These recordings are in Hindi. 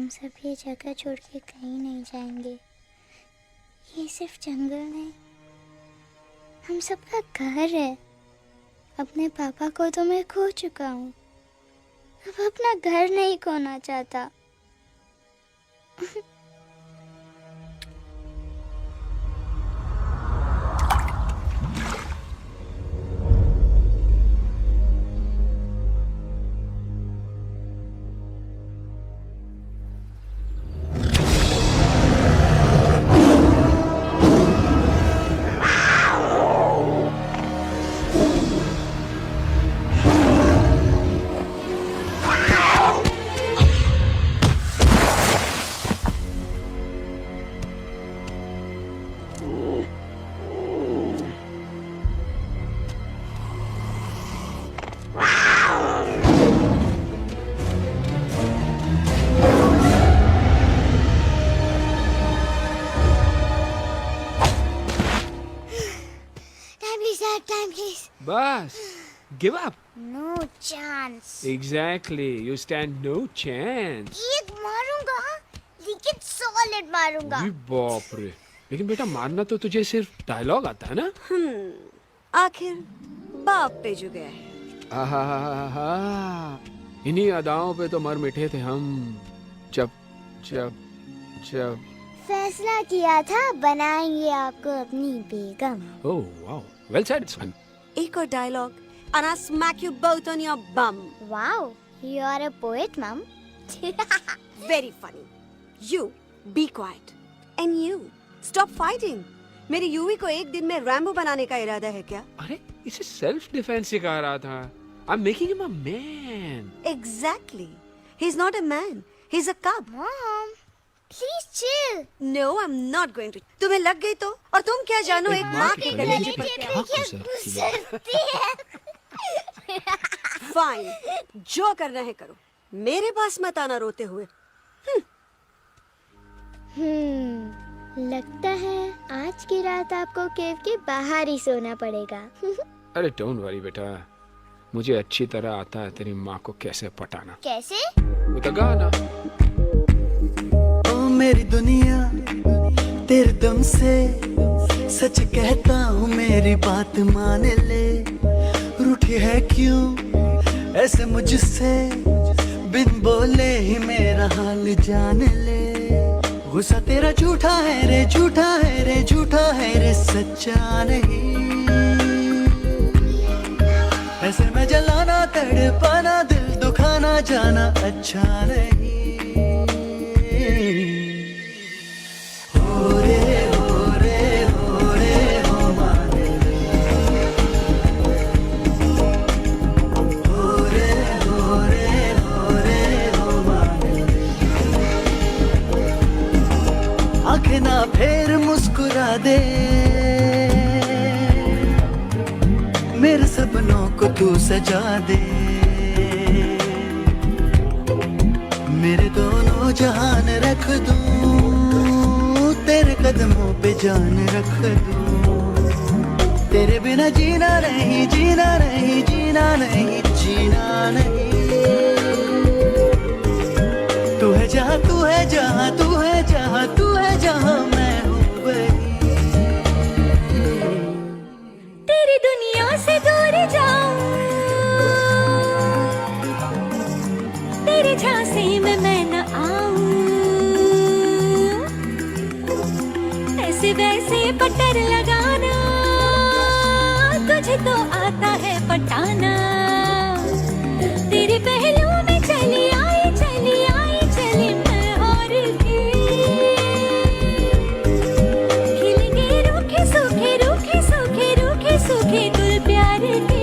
हम सब ये जगह छोड़ के कहीं नहीं जाएंगे। ये सिर्फ जंगल नहीं, हम सबका घर है। अपने पापा को तो मैं खो चुका हूँ, अब अपना घर नहीं खोना चाहता। Time, please. बस give up. No chance. Exactly. You stand no chance. एक मारूंगा, लेकिन solid मारूंगा। अरे बाप रे। लेकिन बेटा मारना तो तुझे सिर्फ डायलॉग आता है ना? आखिर बाप पे जो गया है। आहा, इन्हीं अदाओं पे तो मर मिटे थे हम जब जब जब फैसला किया था बनाएंगे आपको अपनी बेगम। Oh wow, well said, it's fun. एक और dialogue and I'll smack you both on your bum. Wow, you are a poet, mom. Very funny. You be quiet and you stop fighting. मेरी यूवी को एक दिन में रैम्बो बनाने का इरादा है क्या? अरे इसे सेल्फ डिफेंस सिखा रहा था। I'm making him a man. Exactly. He's not a man. He's a cub. Mom, please chill. No, I'm not going to. तुम्हें लग गई तो? और तुम क्या जानो एक माँ के कलेजे पर क्या? गुजरती है। Fine. जो करना है करो। मेरे पास मत आना रोते हुए। लगता है आज की रात आपको केव के बाहर ही सोना पड़ेगा। अरे डोंट वरी बेटा, मुझे अच्छी तरह आता है तेरी माँ को कैसे पटाना। कैसे? वो गाना। ओ मेरी दुनिया तेरे दम से सच कहता हूँ, मेरी बात मान ले। रूठी है क्यों ऐसे मुझसे, बिन बोले ही मेरा हाल जान ले। गुस्सा तेरा झूठा है रे, झूठा है रे, झूठा है रे, सच्चा नहीं। ऐसे में जलाना तड़पाना, दिल दुखाना जाना अच्छा नहीं। हो रे हो रे हो रे हो माने रे। हो रे हो रे हो रे हो माने रे। आंखें ना फेर मुस्कुरा दे, मेरे सपनों को तू सजा दे। मेरे दोनों जहान रख दूं, तेरे कदमों पे जान रख दूं। तेरे बिना जीना नहीं, जीना नहीं, जीना नहीं, जीना नहीं। तू है जहाँ, तू है जहाँ, तू है जहाँ, तू है जहाँ, मैं हूँ वही। तेरी दुनिया से दूर जाऊं, तेरे झांसे में मैं न आऊं। ऐसे वैसे पट्टर लगाना, तुझे तो आता है पटाना। तेरे पहलू में चली आई, चली आई, चली मैं और भी। खिलेंगे रूखे सूखे, रूखे सूखे, रूखे सूखे गुल प्यार के।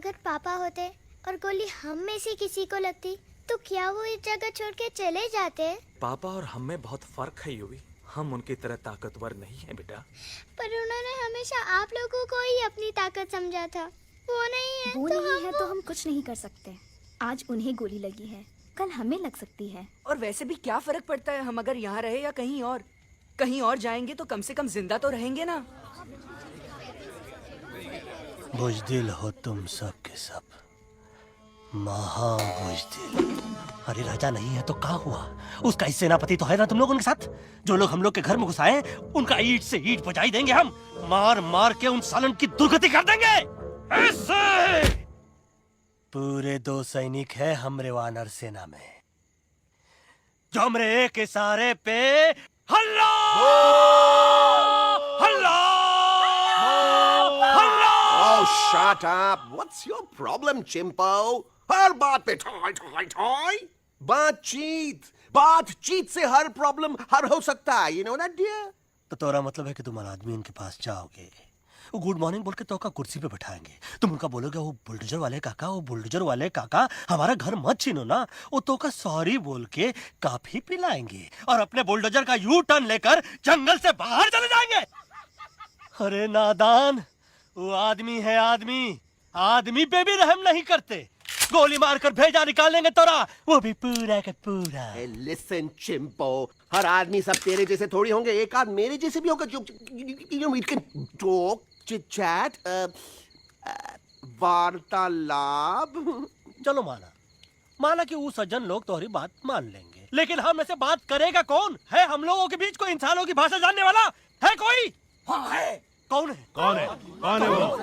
अगर पापा होते और गोली हम में से किसी को लगती तो क्या वो इस जगह छोड़ के चले जाते? पापा और हम में बहुत फर्क है यूवी। हम उनकी तरह ताकतवर नहीं है बेटा। पर उन्होंने हमेशा आप लोगों को ही अपनी ताकत समझा था। वो नहीं है वो तो नहीं है तो हम कुछ नहीं कर सकते। आज उन्हें गोली लगी है, कल हमें लग सकती है। और वैसे भी क्या फर्क पड़ता है हम अगर यहाँ रहे या कहीं और? कहीं और जाएंगे तो कम से कम जिंदा तो रहेंगे ना। बुजदिल हो तुम सब के सब, महाबुजदिल। अरे राजा नहीं है तो क्या हुआ? उसका ही सेनापति तो है ना तुम लोगों के साथ। जो लोग हम लोग के घर में घुसाए उनका ईंट से ईंट बजाई देंगे हम। मार मार के उन सालन की दुर्गति कर देंगे ऐसे। पूरे 2 सैनिक है हमरे वानर सेना में जो हमरे एक इशारे पे हल्ला हल्ला हल्ला। Oh, shut up! What's your problem, Chimpo? हर बात पे ठॉय ठॉय ठॉय। बातचीत से हर प्रॉब्लम हल हो सकता है, you know that dear? तो तोरा मतलब है कि तुम आदमी इनके पास जाओगे, वो गुड मॉर्निंग बोल के तो का कुर्सी पे बैठाएंगे, तुम उनका बोलोगे वो बुलडोजर वाले काका हमारा घर मत छीनो ना, वो तो का सॉरी बोल के काफी पिलाएंगे और अपने बुलडोजर का यू टर्न लेकर जंगल से बाहर चले जाएंगे। अरे नादान, वो आदमी है आदमी पे भी रहम नहीं करते। गोली मारकर भेजा निकाल लेंगे तोरा, वो भी पूरा का पूरा। लिसन चिंपो, हर आदमी सब तेरे जैसे थोड़ी होंगे, एक आध मेरे जैसे भी होगा जो we can talk, chit chat, वार्तालाप। चलो माना कि वो सज्जन लोग तुम्हारी बात मान लेंगे, लेकिन हम में से बात करेगा कौन? है हम लोगों के बीच कोई इंसानों की भाषा जानने वाला है कोई? हाँ है। कौन है वो?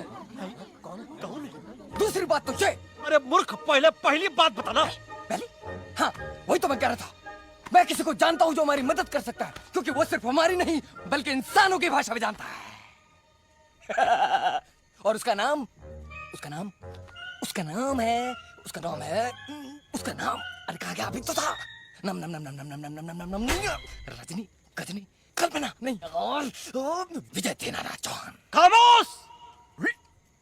दूसरी बात तो ये। अरे मूर्ख, पहली बात बताना। पहली? हाँ, वही तो मैं कह रहा था। मैं किसी को जानता हूँ जो हमारी मदद कर सकता है, क्योंकि वो सिर्फ हमारी नहीं बल्कि इंसानों की भाषा भी जानता है। और उसका नाम है अरे कहा गया अभी तो था। नम रजनी गजनी कल्पना नहीं और विजय देनाराज चौहान। खामोश!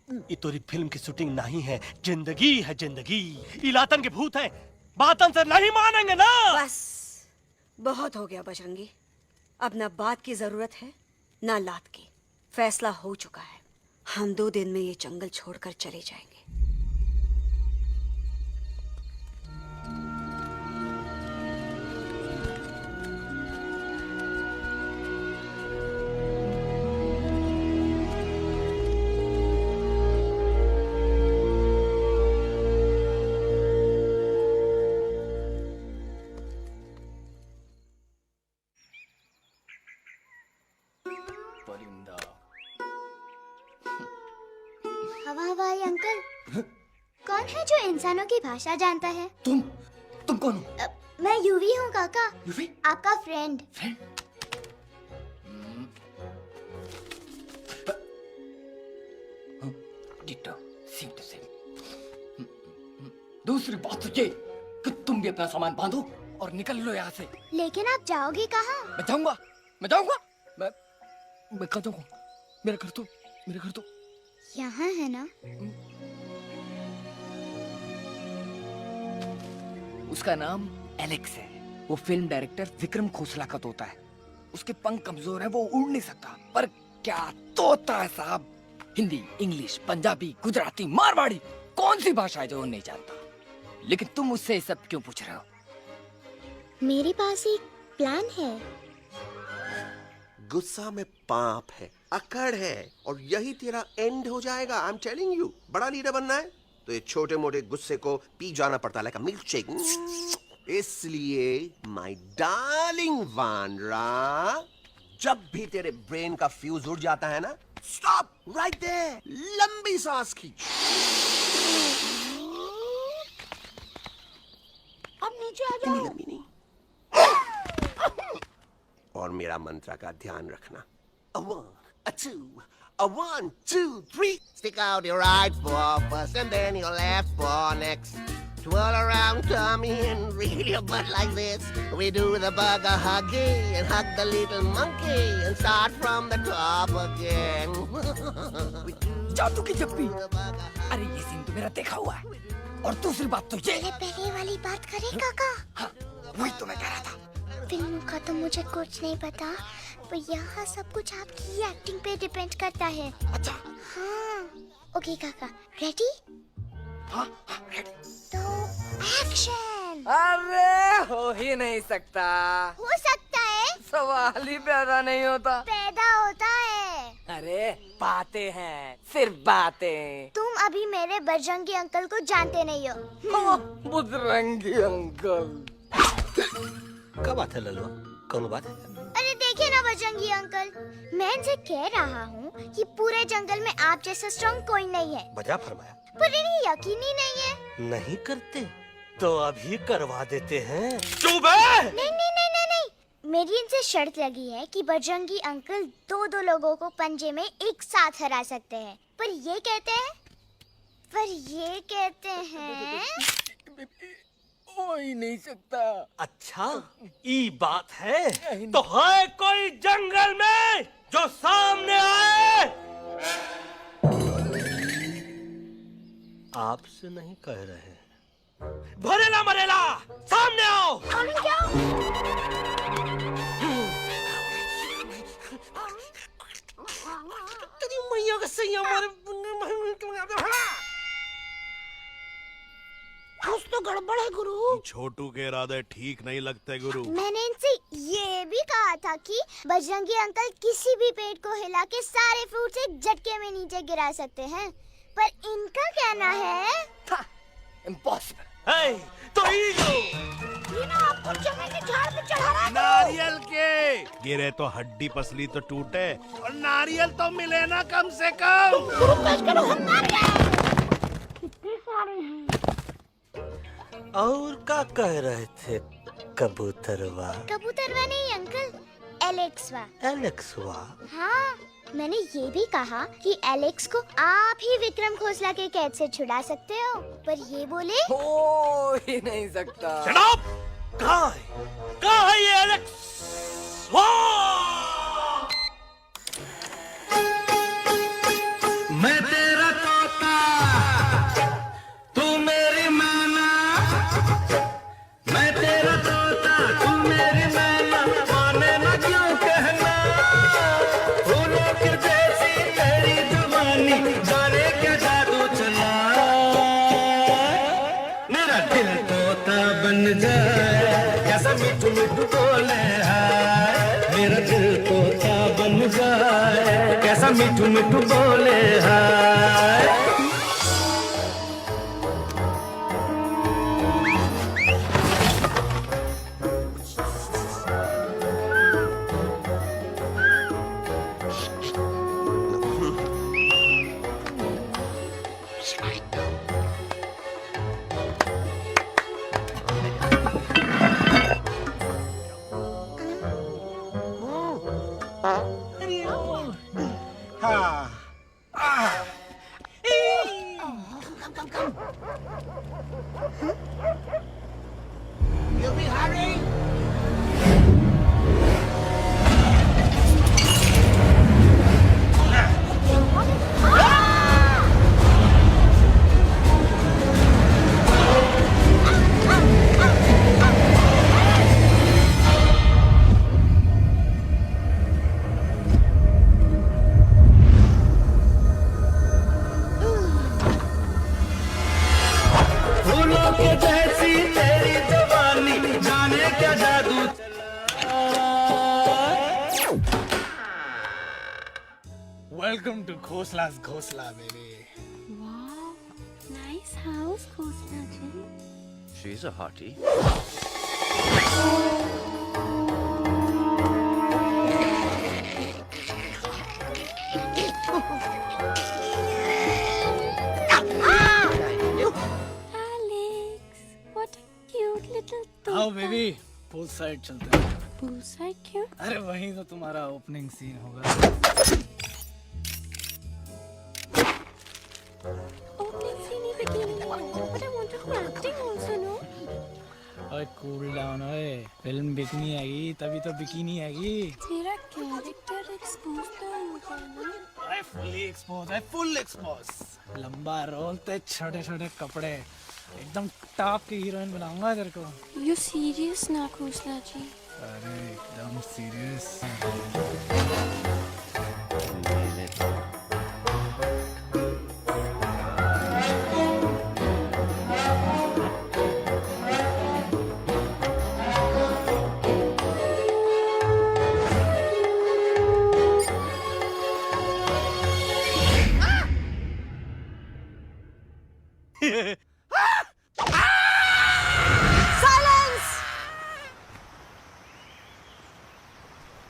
ये तोरी फिल्म की शूटिंग नहीं है, जिंदगी है जिंदगी। इलातन के भूत हैं, बातन से नहीं मानेंगे ना। बस बहुत हो गया बजरंगी, अब ना बात की जरूरत है ना लात की। फैसला हो चुका है, हम 2 दिन में ये जंगल छोड़कर चले जाएंगे। हवाई अंकल, कौन है जो इंसानों की भाषा जानता है? तुम कौन हो? मैं यूवी हूँ काका, यूवी? आपका friend. Ditto, same to same. दूसरी बात तो ये कि तुम भी अपना सामान बांधो और निकल लो यहाँ से। लेकिन आप जाओगे कहाँ? मैं कहाँ जाऊँगा? मेरा घर तो यहाँ है ना? उसका नाम एलेक्स है। वो फिल्म डायरेक्टर विक्रम खोसला का तोता है। उसके पंख कमजोर है, वो उड़ नहीं सकता, पर क्या तोता है साहब। हिंदी, इंग्लिश, पंजाबी, गुजराती, मारवाड़ी, कौन सी भाषा है जो वो नहीं जानता? लेकिन तुम उससे सब क्यों पूछ रहे हो? मेरे पास एक प्लान है। गुस्सा में पाप है, अकड़ है, और यही तेरा एंड हो जाएगा। आई एम टेलिंग यू, बड़ा लीडर बनना है तो ये छोटे मोटे गुस्से को पी जाना पड़ता है, लाइक अ मिल्क शेक। इसलिए माय डार्लिंग वानरा, जब भी तेरे ब्रेन का फ्यूज उड़ जाता है ना, स्टॉप राइट देयर, लंबी सांस खींच। अब नीचे आ जाओ। लंबी नहीं, और मेरा मंत्र का ध्यान रखना। A 1, a 2, a 1, 2, 3. Stick out your right paw first and then your left paw next. Twirl around tummy and reel your butt like this. We do the bugger huggy and hug the little monkey and start from the top again. जादू की जप्पी। The bugger अरे ये सीन तो मेरा देखा हुआ है। और दूसरी बात तो ये, पहले वाली बात करें काका। हाँ, वही तो मैं कह रहा था। फिल्मों का तो मुझे कुछ नहीं पता, पर यहाँ सब कुछ आपकी एक्टिंग पे डिपेंड करता है। अच्छा। हाँ। ओके काका, रेडी? हाँ, रेडी। तो एक्शन। अरे हो ही नहीं सकता। हो सकता है, सवाल ही पैदा नहीं होता। पैदा होता है। अरे बातें हैं, सिर्फ बातें। तुम अभी मेरे बजरंगी अंकल को जानते नहीं हो। बजरंगी अंकल। क्या बात है ललवा, कौन बात है? अरे देखिए ना बजरंगी अंकल, मैं इनसे कह रहा हूँ कि पूरे जंगल में आप जैसा स्ट्रॉन्ग कोई नहीं है। बजा फरमाया। पर इन्हें यकीन ही नहीं है। नहीं करते तो अभी करवा देते हैं। नहीं नहीं नहीं नहीं नहीं, मेरी इनसे शर्त लगी है कि बजरंगी अंकल दो लोगों को पंजे में एक साथ हरा सकते हैं। पर ये कहते हैं हो ही नहीं सकता। अच्छा ये बात है, तो है कोई जंगल में जो सामने आए? आपसे नहीं कह रहे, भरेला मरेला सामने आओ। तेरी मैया का सही हमारे कुछ तो गड़बड़ है गुरु। छोटू के इरादे ठीक नहीं लगते गुरु। मैंने इनसे ये भी कहा था कि बजरंगी अंकल किसी भी पेड़ को हिला के सारे फ्रूट्स एक झटके में नीचे गिरा सकते हैं, पर इनका कहना है इम्पॉसिबल। है तो ये ना आपको चने के झाड़ पे चढ़ा रहा है। नारियल के गिरे तो हड्डी पसली तो टूटे, और नारियल तो मिले ना कम से कम। और क्या कह रहे थे कबूतरवा? कबूतरवा नहीं अंकल, एलेक्सवा। एलेक्सवा? हाँ, मैंने ये भी कहा कि एलेक्स को आप ही विक्रम खोसला के कैद से छुड़ा सकते हो, पर ये बोले हो ही नहीं सकता। Shut up! कहाँ है ये एलेक्स? मैं तेरा तोता, तू मेरी मैना। मैं तेरा तोता, तू मेरी मैना। माने ना क्यों कहना, फूलों के जैसी तेरी जवानी, जाने क्या जादू चला। मेरा दिल तोता बन जाए, कैसा मिठू मिठू बोले हाय। मेरा दिल तोता बन जाए, कैसा मिठू मिठू बोले हाय। फूलों के जैसी तेरी जवानी, जाने क्या जादू चला। वेलकम टू खोसला's घोसला बेबी। वाह, nice house Khosla ji. She's a hottie. आओ बेबी, पूल साइड चलते हैं। पूल साइड क्यों? अरे वहीं तो तुम्हारा ओपनिंग सीन होगा। ओपनिंग सीन ही बिकिनी है, but I want to do acting also, no? ओए कूल डाउन ओए, फिल्म बिकनी आएगी तभी तो बिकिनी आएगी। तेरा कैरेक्टर एक्सपोज तो होगा ना। ओए फुली एक्सपोज है, फुल एक्सपोज। लंबा रोल ते छोटे छोटे कपड़े, एकदम टॉप की हीरोइन बनाऊंगा तेरे को। यू सीरियस ना खोसला जी? अरे एकदम सीरियस।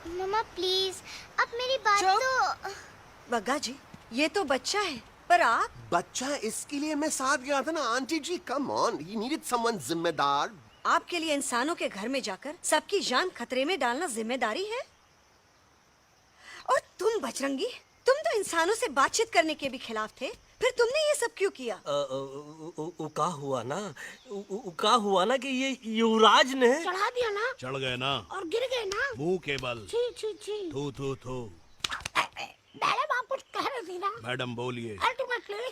मम्मा प्लीज, अब मेरी बात तो। बग्गा जी, ये तो बच्चा है, पर आप? बच्चा इसके लिए मैं साथ गया था ना aunty ji. Come on, he needed someone जिम्मेदार। आपके लिए इंसानों के घर में जाकर सबकी जान खतरे में डालना जिम्मेदारी है? और तुम बजरंगी, तुम तो इंसानों से बातचीत करने के भी खिलाफ थे, फिर तुमने ये सब क्यों किया? का हुआ ना कि ये युवराज ने चढ़ा दिया ना चढ़ गए ना और गिर गए ना। मुंह के बल। छी छी छी। थू थू थू। मैडम आप कुछ कह रही थी ना? मैडम बोलिए। अल्टीमेटली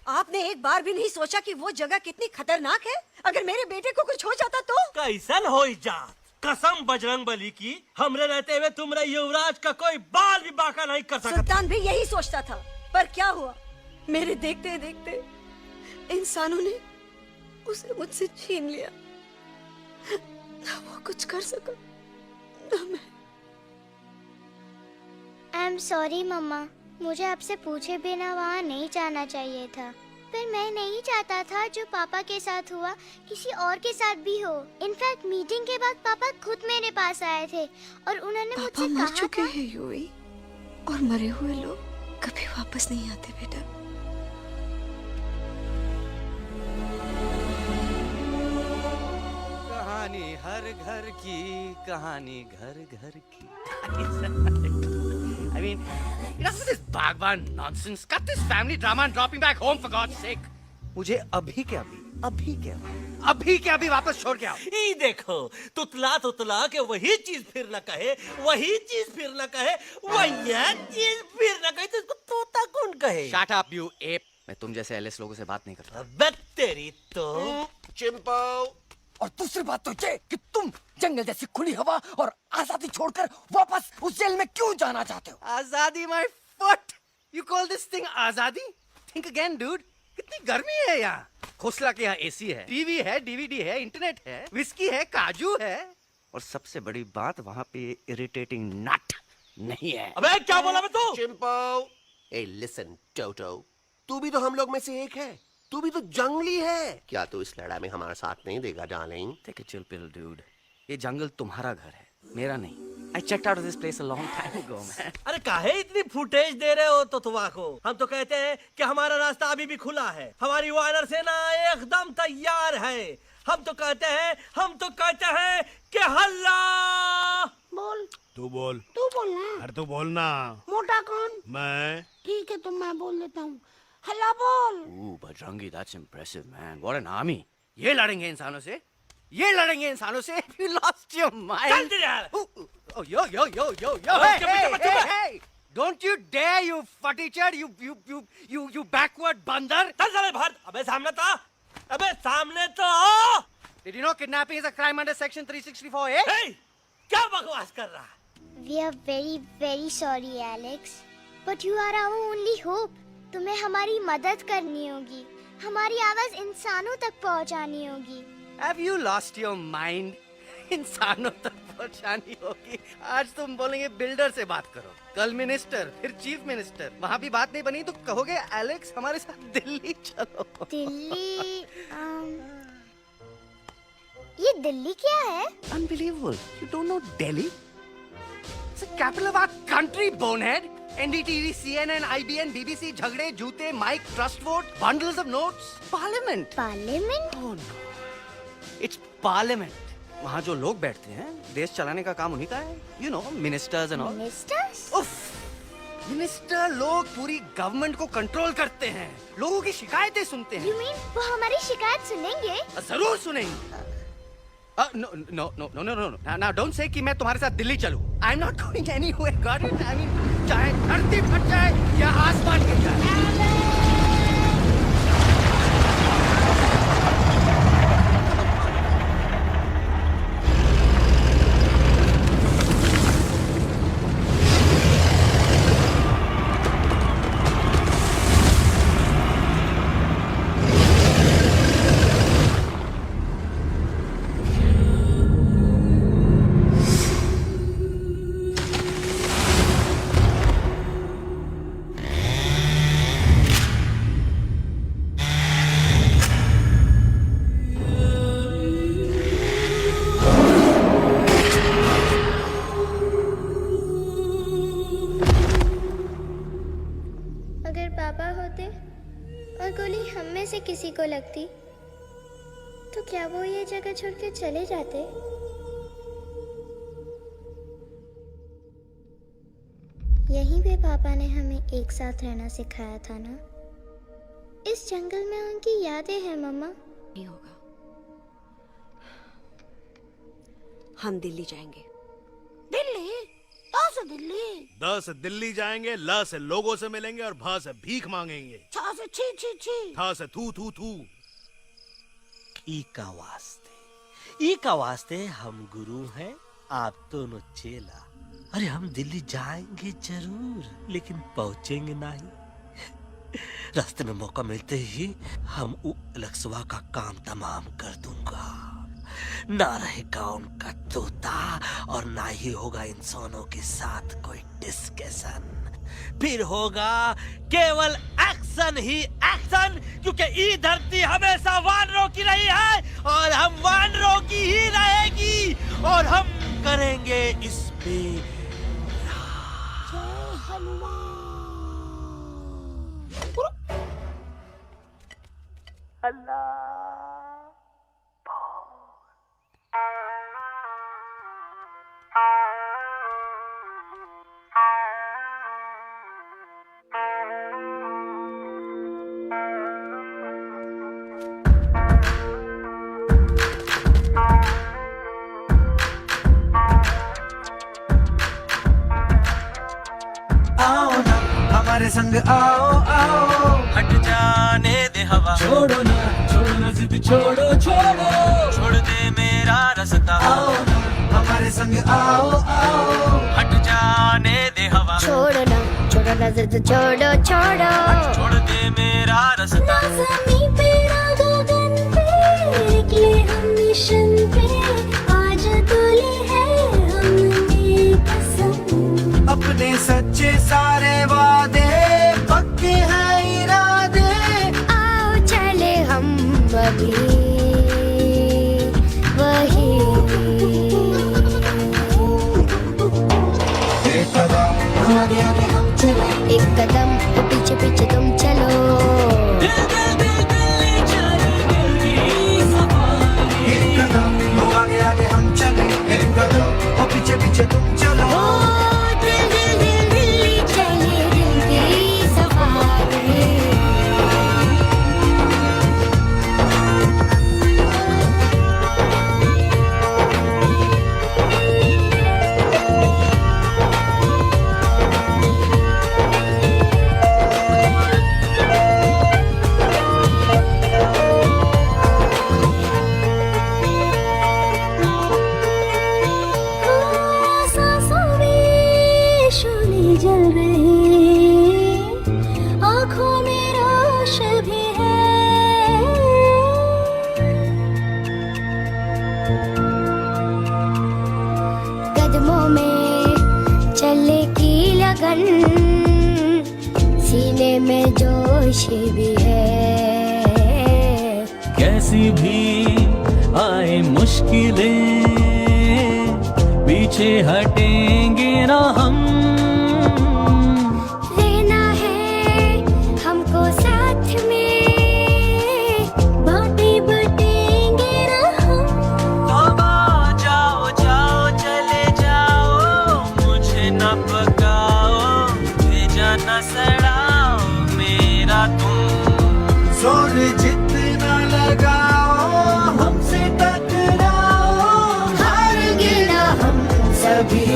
आपने एक बार भी नहीं सोचा कि वो जगह कितनी खतरनाक है? अगर मेरे बेटे को कुछ हो जाता तो? कैसन हो जा? कसम बजरंग बली की, हमरे रहते हुए तुमरे युवराज का कोई बाल भी बाका नहीं कर सकता। सुल्तान भी यही सोचता था, पर क्या हुआ? मेरे देखते देखते इंसानों ने उसे मुझसे छीन लिया। ना वो कुछ कर सका, ना मैं। आई एम सॉरी मम्मा, मुझे आपसे पूछे बिना वहाँ नहीं जाना चाहिए था। पर मैं नहीं चाहता था जो पापा के साथ हुआ किसी और के साथ भी हो। इनफैक्ट मीटिंग के बाद पापा खुद मेरे पास आए थे और उन्होंने मुझसे कहा चुके था। हैं यूवी, और मरे हुए लोग कभी वापस नहीं आते बेटा। कहानी हर घर की, कहानी घर घर की। I mean, enough with this Bhagwan nonsense. Cut this family drama and drop me back home for God's sake. मुझे अभी के अभी वापस छोड़ के आओ। ई देखो, तुतला के वही चीज फिर न कहे, वही चीज फिर न कहे, वही चीज फिर न कहे, तो इसको तोता कौन कहे? Shut up, you ape. मैं तुम जैसे एलिस लोगों से बात नहीं करता। अबे तेरी तो। चिंपो। और दूसरी बात तो ये कि तुम जंगल जैसी खुली हवा और आजादी छोड़कर वापस उस जेल में क्यों जाना चाहते हो? आजादी my foot. You call this thing आजादी? Think again, dude. कितनी गर्मी है यहाँ। खोसला के यहाँ एसी है, टीवी है, डीवीडी है, इंटरनेट है, विस्की है, काजू है, और सबसे बड़ी बात वहाँ पे इरिटेटिंग नट नहीं है। अबे क्या बोला मैं तू? चिंपो। ए लिसन टोटो, तू भी तो हम लोग में से एक है। तू भी तो जंगली है। क्या तू इस लड़ाई में हमारा साथ नहीं देगा darling? Take a chill pill, dude. ये जंगल तुम्हारा घर है, मेरा नहीं। I checked out of this place a long time ago, man. अरे काहे इतनी फुटेज दे रहे हो तो तुवा को? हम तो कहते हैं कि हमारा रास्ता अभी भी खुला है, हमारी वानर सेना एकदम तैयार है। हम तो कहते हैं कि हल्ला। बोल। तू बोल। तू बोलना। अरे तू बोलना। मोटा कौन? मैं। ठीक है तो मैं बोल देता हूँ। हल्ला बोल। Ooh, Bajrangi, that's impressive, man. What an army. ये लड़ेंगे इंसानों से? ये लड़ेंगे इंसानों से? You lost your mind. चल दे यार। Oh, yo. Hey. Don't you dare, you fatichard, you backward बंदर. चल साले बाहर। अबे सामने तो आओ। Did you know kidnapping is a crime under section 364A? Hey, क्या बकवास कर रहा है? We are very very sorry, Alex. But you are our only hope. तुम्हें हमारी मदद करनी होगी, हमारी आवाज इंसानों तक पहुंचानी होगी। Have you lost your mind? इंसानों तक पहुंचानी होगी। आज तुम बोलेंगे बिल्डर से बात करो, कल मिनिस्टर, फिर चीफ मिनिस्टर। वहाँ भी बात नहीं बनी तो कहोगे एलेक्स हमारे साथ दिल्ली चलो। दिल्ली ये दिल्ली क्या है? Unbelievable. You don't know Delhi? It's the capital of our country, bonehead. NDTV, CNN, IBN, BBC, झगड़े, जूते, mike, trust vote, bundles of notes, parliament. Parliament? Oh no. It's parliament. वहाँ जो लोग बैठते हैं, देश चलाने का काम उन्हीं का है। You know, ministers and all. Ministers? उफ, मिनिस्टर लोग पूरी गवर्नमेंट को कंट्रोल करते हैं, लोगों की शिकायतें सुनते हैं। You mean वो हमारी शिकायत सुनेंगे? जरूर सुनेंगे। No. Now don't say कि मैं तुम्हारे साथ दिल्ली चलूं. I'm not going anywhere. Got it? I mean, चाहे धरती फट जाए या आसमान गिर जाए। अगर पापा होते और गोली हम में से किसी को लगती तो क्या वो ये जगह छोड़ के चले जाते? यहीं पे पापा ने हमें एक साथ रहना सिखाया था ना। इस जंगल में उनकी यादें हैं मम्मा। नहीं होगा, हम दिल्ली जाएंगे। दिल्ली? कहाँ से दिल्ली? द से दिल्ली जाएंगे, ल से लोगों से मिलेंगे और भ से भीख मांगेंगे, छ से छी छी छी, थ से थू थू थू। ई का वास्ते हम गुरु हैं, आप दोनों चेला। अरे हम दिल्ली जाएंगे जरूर, लेकिन पहुंचेंगे नहीं। रास्ते में मौका मिलते ही हम लक्सवा का काम तमाम कर दूंगा। ना रहेगा उनका तोता और ना ही होगा इंसानों के साथ कोई डिस्कशन। फिर होगा केवल एक्शन ही एक्शन, क्योंकि ये धरती हमेशा वानरों की रही है और हम वानरों की ही रहेगी और हम करेंगे इस पे हमारे संग आओ आओ, हट जाने दे हवा, छोड़ो ना जिद छोड़ो छोड़ो, छोड़ दे मेरा रास्ता। आओ ना हमारे संग आओ आओ, हट जाने दे हवा, छोड़ो ना जिद छोड़ो छोड़ो, छोड़ दे मेरा रास्ता। ज़मीं पे ना गगन पे, निकले हम मिशन पे, आज तुले है हमने कसम। अपने सच्चे सारे वादे पक्के हैं इरादे, आओ चले हम अभी वही। एक कदम आगे आगे हम चले, एक कदम पीछे पीछे तुम चलो। एक कदम आगे आगे हम चले, एक कदम और पीछे पीछे तुम चलो। दिल्ली चले दिल की सफारी। जल रही आँखों में रोश भी है, कदमों में चले की लगन, सीने में जोश भी है। कैसी भी आए मुश्किलें, पीछे हटेंगे ना हम। रहना है हमको साथ में, बातें बटेंगे ना हम। जाओ जाओ चले जाओ, मुझे न पकाओ, भेजा न सड़ाओ मेरा तुम। जोर जितना लगाओ हमसे टकराओ, हार गिरा हम सभी।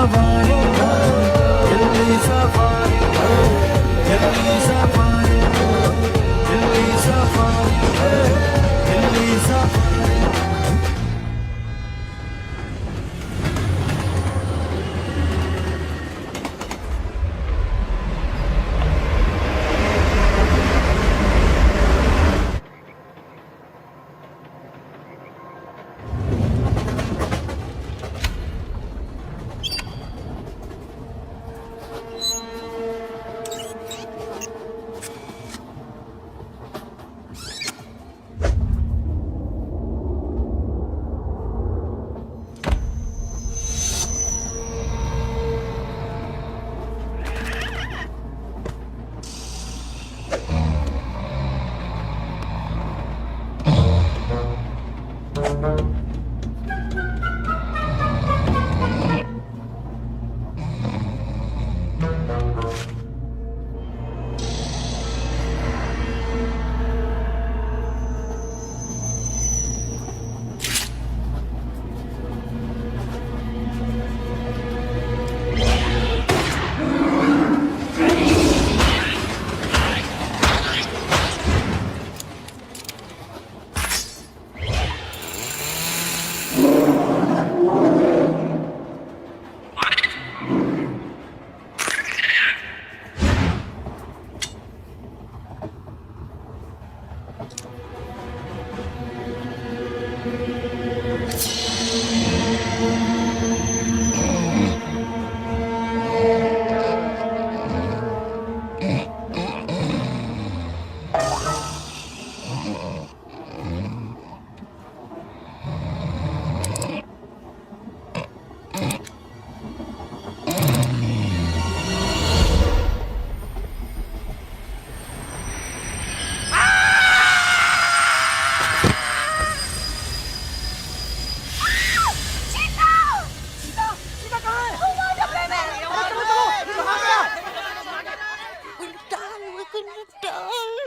Safari Delhi safari Delhi safari Delhi safari Delhi safari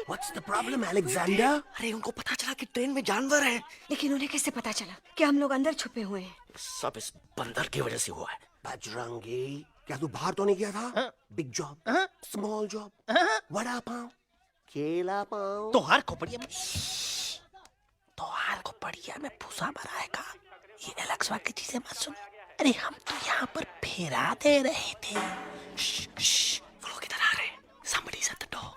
What's the problem, Alexander? अरे उनको पता चला कि ट्रेन में जानवर है, लेकिन उन्हें कैसे पता चला कि हम लोग अंदर छुपे हुए हैं? सब इस बंदर की वजह से हुआ है। बजरंगी, क्या तू बाहर तो नहीं गया था? Big job, small job, vada pav, केला पाव। तोहार खोपड़िया में भूसा भरा है का? ये एलेक्सा की चीजें मत सुन। अरे हम तो यहाँ पर फेरा दे रहे थे। वो लोग इधर आ रहे हैं। Somebody's at the door.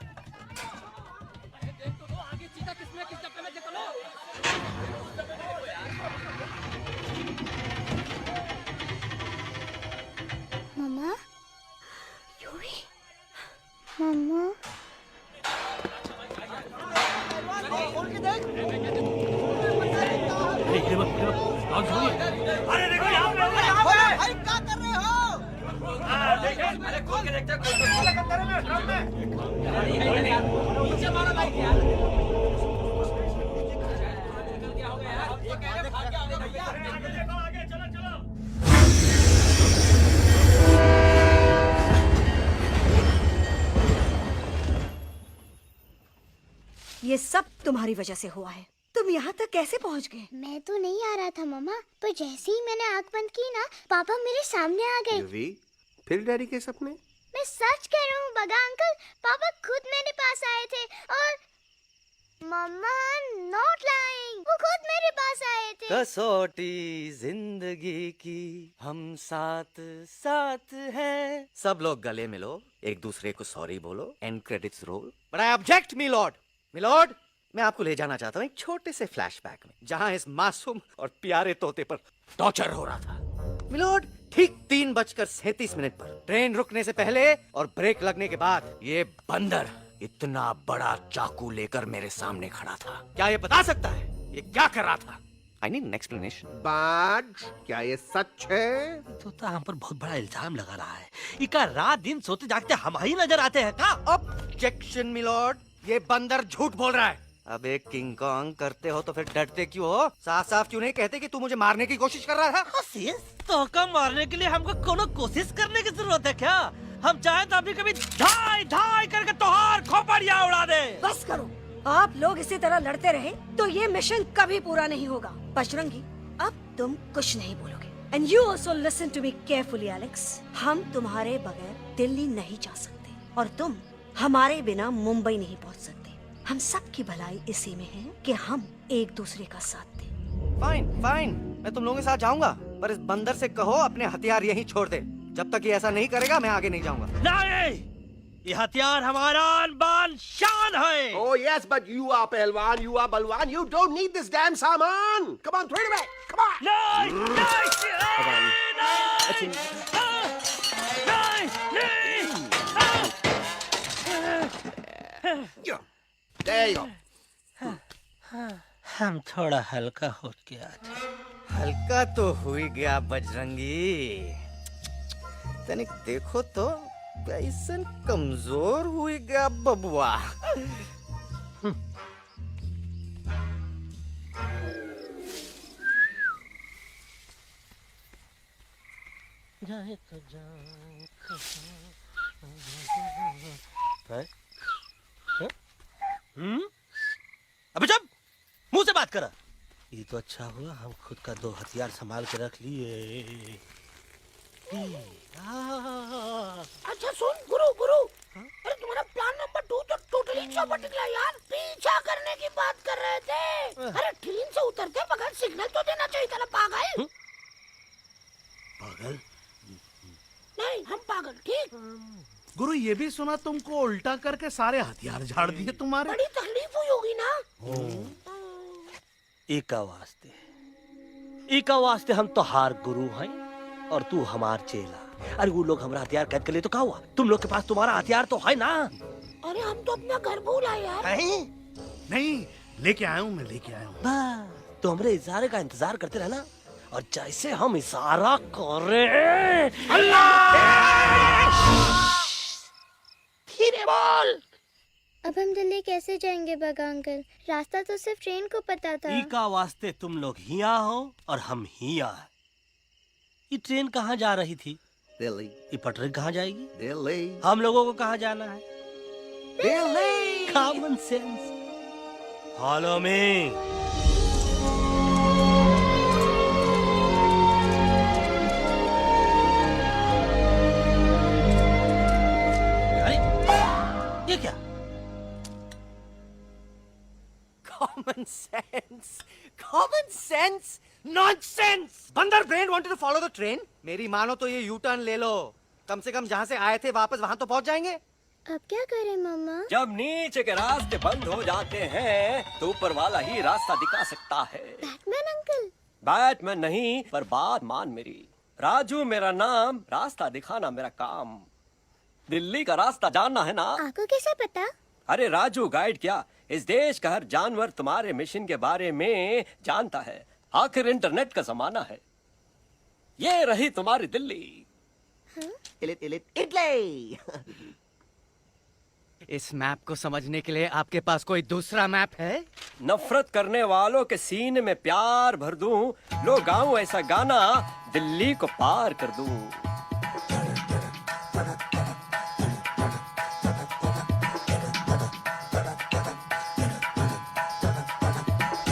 मम्मा, मम्मा, अरे देखो यहाँ पे भाई क्या कर रहे हो? अरे खोल के देखते ये सब तुम्हारी वजह से हुआ है। तुम यहाँ तक कैसे पहुँच गए? मैं तो नहीं आ रहा था मम्मा, पर जैसे ही मैंने आँख बंद की ना, पापा मेरे सामने आ गए। युवी, फिर डैडी के सपने? मैं सच कह रहा हूँ बगा अंकल, पापा खुद मेरे पास आए थे और मम्मा नॉट लाइंग, वो खुद मेरे पास आए थे। कसौटी जिंदगी की हम साथ साथ हैं। सब लोग गले मिलो, एक दूसरे को सॉरी बोलो, and credits roll. But I object milord, मैं आपको ले जाना चाहता हूँ एक छोटे से फ्लैशबैक में, जहाँ इस मासूम और प्यारे तोते पर टॉर्चर हो रहा था। मिलॉर्ड, ठीक 3:37 पर ट्रेन रुकने से पहले और ब्रेक लगने के बाद ये बंदर इतना बड़ा चाकू लेकर मेरे सामने खड़ा था। क्या ये बता सकता है ये क्या कर रहा था? I need an explanation. बाज, क्या ये सच है? तो हम पर बहुत बड़ा इल्जाम लगा रहा है। इका रात दिन सोते जागते हम ही नजर आते हैं का? ऑब्जेक्शन मिलॉर्ड, ये बंदर झूठ बोल रहा है। अब एक किंग कॉन्ग करते हो तो फिर डरते क्यों हो? साफ साफ क्यों नहीं कहते कि तू मुझे मारने की कोशिश कर रहा था? तो का मारने के लिए हमको कोनो कोशिश करने की जरूरत है क्या? हम चाहे तो अभी कभी धाई धाई करके तोहार खोपड़िया उड़ा दे। बस करो, आप लोग इसी तरह लड़ते रहे तो ये मिशन कभी पूरा नहीं होगा। बजरंगी, अब तुम कुछ नहीं बोलोगे। And you also listen to me carefully, Alex. हम तुम्हारे बगैर दिल्ली नहीं जा सकते और तुम हमारे बिना मुंबई नहीं पहुंच सकते। हम सब की भलाई इसी में है कि हम एक दूसरे का साथ दें। फाइन फाइन, मैं तुम लोगों के साथ जाऊंगा, पर इस बंदर से कहो अपने हथियार यहीं छोड़ दे। जब तक ये ऐसा नहीं करेगा मैं आगे नहीं जाऊंगा। नहीं, ये हथियार हमारा आन-बान शान है। Oh yes, but you are पहलवान, you are बलवान. You don't need this damn सामान. Come on, throw it away. Come on. There you go. हम थोड़ा हल्का हो गया था। हल्का तो हो ही गया बजरंगी, तनिक देखो तो कैसन कमजोर हुई गया बबुआ। जाए तो जाए अबे जब मुंह से बात करा। ये तो अच्छा हुआ हम खुद का दो हथियार संभाल के रख लिए। अच्छा सुन गुरु गुरु, अरे तुम्हारा प्लान नंबर 2 तो टोटली चौपट निकला यार। पीछा करने की बात कर रहे थे। अरे ट्रेन से उतरते बगैर सिग्नल तो देना चाहिए था ना पागल। पागल? नहीं हम पागल, ठीक। गुरु ये भी सुना तुमको उल्टा करके सारे हथियार झाड़ दिए तुम्हारे। बड़ी तकलीफ हुई होगी ना। एका वास्ते हम तो हार गुरु हैं और तू हमार चेला। अरे वो लोग हमारा हथियार कैद कर ले तो क्या हुआ? तुम लोग के पास तुम्हारा हथियार तो है ना। अरे हम तो अपना घर भूल आए यार। नहीं, लेके आया हूँ, मैं लेके आया हूँ। तो हमारे इशारे का इंतजार करते रहना और जैसे हम इशारा करें धीरे बोल। अब हम दिल्ली कैसे जाएंगे बगा अंकल? रास्ता तो सिर्फ ट्रेन को पता था। एका वास्ते तुम लोग हिया हो और हम हिया। ये ट्रेन कहाँ जा रही थी? दिल्ली। ये पटरी कहाँ जाएगी? दिल्ली। हम लोगों को कहाँ जाना है? Delhi. Common sense. Follow me. ये क्या? Common sense, common sense, nonsense. बंदर brain wanted to follow the train. मेरी मानो तो ये यू टर्न ले लो। कम से कम जहाँ से आए थे वापस वहाँ तो पहुँच जाएंगे। अब क्या करें मामा? जब नीचे के रास्ते बंद हो जाते हैं तो ऊपर वाला ही रास्ता दिखा सकता है। Batman uncle? बैटमैन नहीं, पर बात मान मेरी। राजू मेरा नाम, रास्ता दिखाना मेरा काम। दिल्ली का रास्ता जानना है ना? आपको कैसे पता? अरे राजू गाइड क्या, इस देश का हर जानवर तुम्हारे मिशन के बारे में जानता है। आखिर इंटरनेट का जमाना है। ये रही तुम्हारी दिल्ली। इटली। इस मैप को समझने के लिए आपके पास कोई दूसरा मैप है? नफरत करने वालों के सीने में प्यार भर दूं, लो गाऊं ऐसा गाना, दिल्ली को पार कर दूं।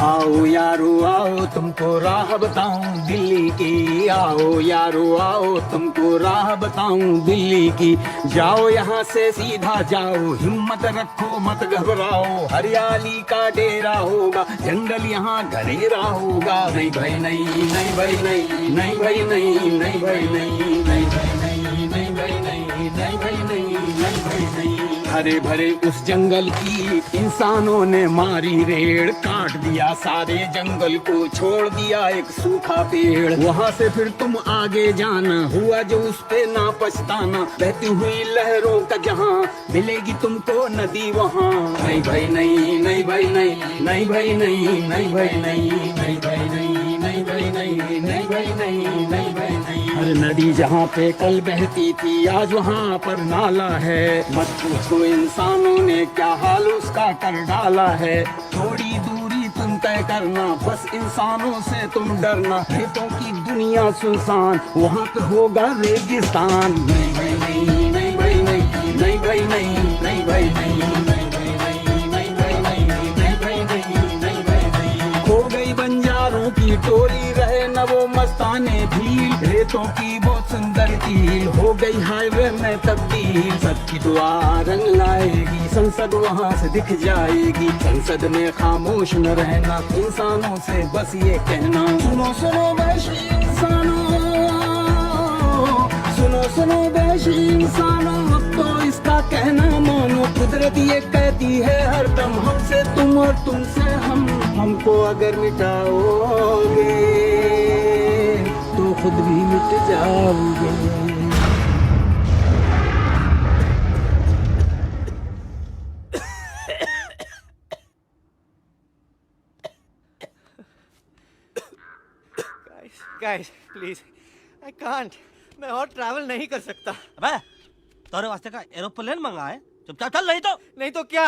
आओ यारो आओ तुमको राह बताऊं दिल्ली की। आओ यारो आओ तुमको राह बताऊं दिल्ली की। जाओ यहाँ से सीधा जाओ, हिम्मत रखो मत घबराओ। हरियाली का डेरा होगा, जंगल यहाँ घनेरा होगा। नहीं भाई नहीं, नहीं भाई नहीं, नहीं भाई नहीं, नहीं भाई नहीं, नहीं भाई नहीं, नहीं भाई नहीं, नहीं भाई नहीं, नहीं भाई नहीं। हरे भरे उस जंगल की इंसानों ने मारी रेड़, काट दिया सारे जंगल को, छोड़ दिया एक सूखा पेड़। वहाँ से फिर तुम आगे जाना, हुआ जो उस पे ना पछताना। बहती हुई लहरों का जहाँ, मिलेगी तुमको नदी वहाँ। नहीं भाई नहीं, नहीं भाई नहीं, नहीं भाई नहीं, नहीं भाई नहीं, नहीं भाई नहीं, नहीं भाई नहीं, नहीं भाई नहीं, नहीं भाई नहीं। हर नदी जहाँ पे कल बहती थी, आज वहाँ पर नाला है। मत पूछो इंसानों ने क्या हाल उसका कर डाला है। थोड़ी दूरी तुम तय करना, बस इंसानों से तुम डरना। खेतों की दुनिया सुनसान, वहाँ पे होगा रेगिस्तान। नहीं भाई नहीं, नहीं भाई नहीं, नहीं भाई नहीं, नहीं भाई नहीं, नहीं भाई नहीं, नहीं भाई नहीं, नहीं भाई नहीं, नहीं भाई नहीं। खो गई बंजारों मस्तानों की टोली रहे न वो मस्ताने भील, रेतों की वो सुंदर झील हो गई हाईवे में तब्दील। सबकी दुआ रंग लाएगी, संसद वहाँ से दिख जाएगी। संसद में खामोश न रहना, इंसानों से बस ये कहना, सुनो सुनो वैशी इंसानों, सुनो सुनो वैशी इंसानों, अब तो इसका कहना मानो। कुदरत ये कहती है हरदम, हमसे तुम और तुमसे हम। हमको अगर मिटाओगे तो खुद भी मिट जाओगे। Guys, please, I can't. मैं और ट्रैवल नहीं कर सकता। अबे तोरे वास्ते का एरोप्लेन मंगा है, चुपचाप चल, नहीं तो क्या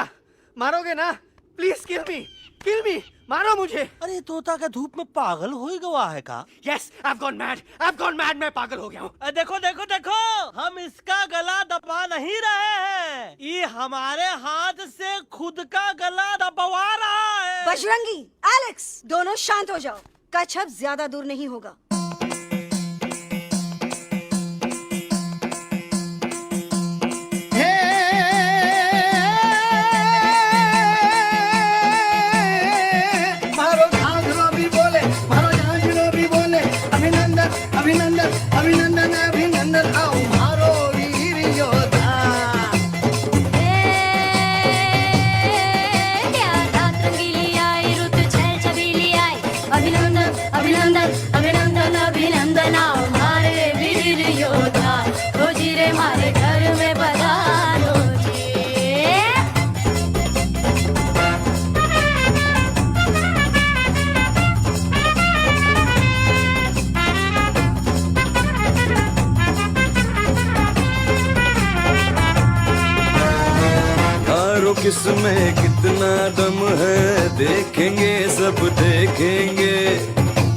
मारोगे ना? प्लीज किल मी, मारो मुझे। अरे तोता का धूप में पागल हो ही गया है का? Yes, I've gone mad, मैं पागल हो गया हूँ। देखो देखो देखो, हम इसका गला दबा नहीं रहे हैं, ये हमारे हाथ से खुद का गला दबवा रहा है। बजरंगी, एलेक्स, दोनों शांत हो जाओ। कच्छप ज्यादा दूर नहीं होगा। मारो झांझरो भी बोले, मारो झांझरो भी बोले, अभिनंदन अभिनंदन अभिनंदन अभिनंदन, आओ मारो वीर योद्धा। अभिनंदन अभिनंदन अभिनंदन, आओ मारे वीर योद्धा। ओ जी रे मारे घर में पधारो जी। यारो किसमें कितना दम है, देखेंगे सब देखेंगे।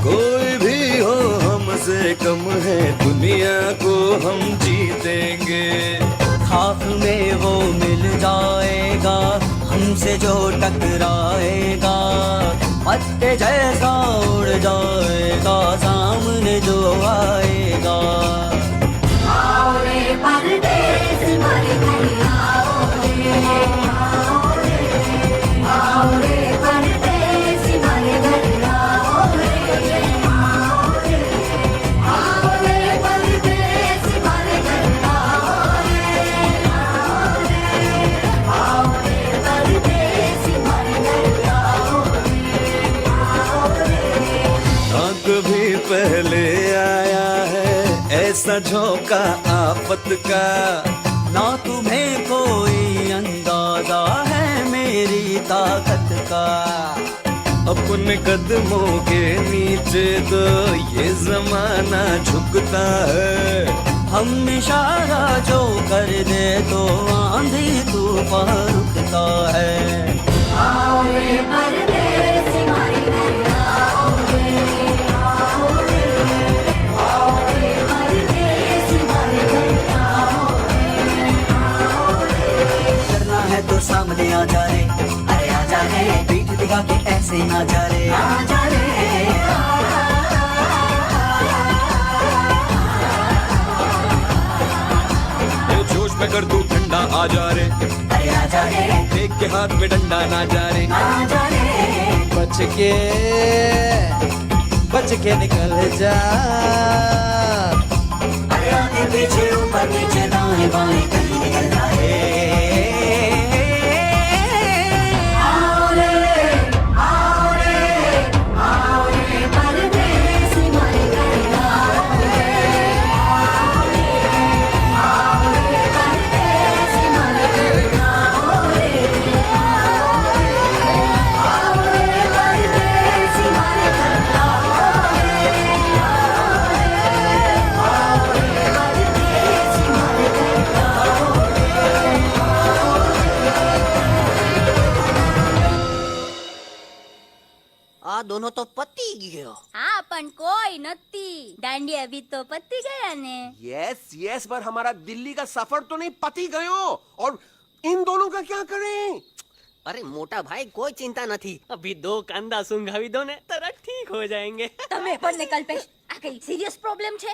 कोई भी हो हमसे कम है, दुनिया को हम जीतेंगे। खाक में वो मिल जाएगा, हमसे जो टकराएगा। पत्ते जैसा उड़ जाएगा, सामने जो आएगा। आओ रे परदेस मारे घर आओ रे, आओ रे परदेस मारे घर आओ रे, आओ रे परदेस मारे घर आओ रे, आओ रे परदेस मारे घर आओ रे। ना कभी पहले आया है ऐसा झोंका आफत का, ना तुम्हें कोई अंदाजा है मेरी ताकत का। अपने कदमों के नीचे तो ये जमाना झुकता है। हम इशारा जो कर दे तो आंधी तूफान रुकता है। आओ रे परदेस मारे घर आओ रे, आओ रे, आओ रे परदेस मारे घर आओ रे, आओ रे। करना है तो सामने आ जा रे, अरे आ जा रे, पीठ दिखा के ऐसे ना जा रे, आ जा रे। जोश में कर दूं ठंडा आ जा रे, अरे आ जा रे, देख के हाथ में डंडा ना जा रे, आ जा रे। बच के निकल जा। अरे आगे पीछे ऊपर नीचे दाएं बाएं कहीं निकल जाए। आओ रे, आओ रे, आओ रे परदेस मारे घर आओ रे, आओ रे परदेस मारे घर आओ रे, आओ रे परदेस मारे घर आओ रे, आओ रे परदेस मारे घर आओ आ दोनों तो पति गयो। हाँ पण कोई नती, दांडिया भी तो पति गया ने। यस पर हमारा दिल्ली का सफर तो नहीं पति गयो, और इन दोनों का क्या करें? अरे मोटा भाई कोई चिंता નથી अभी 2 કાંદા સુંઘાવી દો ને તરત ઠીક हो जाएंगे તમે પણ ને કલ્પેશ આ કઈ સિરિયસ પ્રોબ્લેમ છે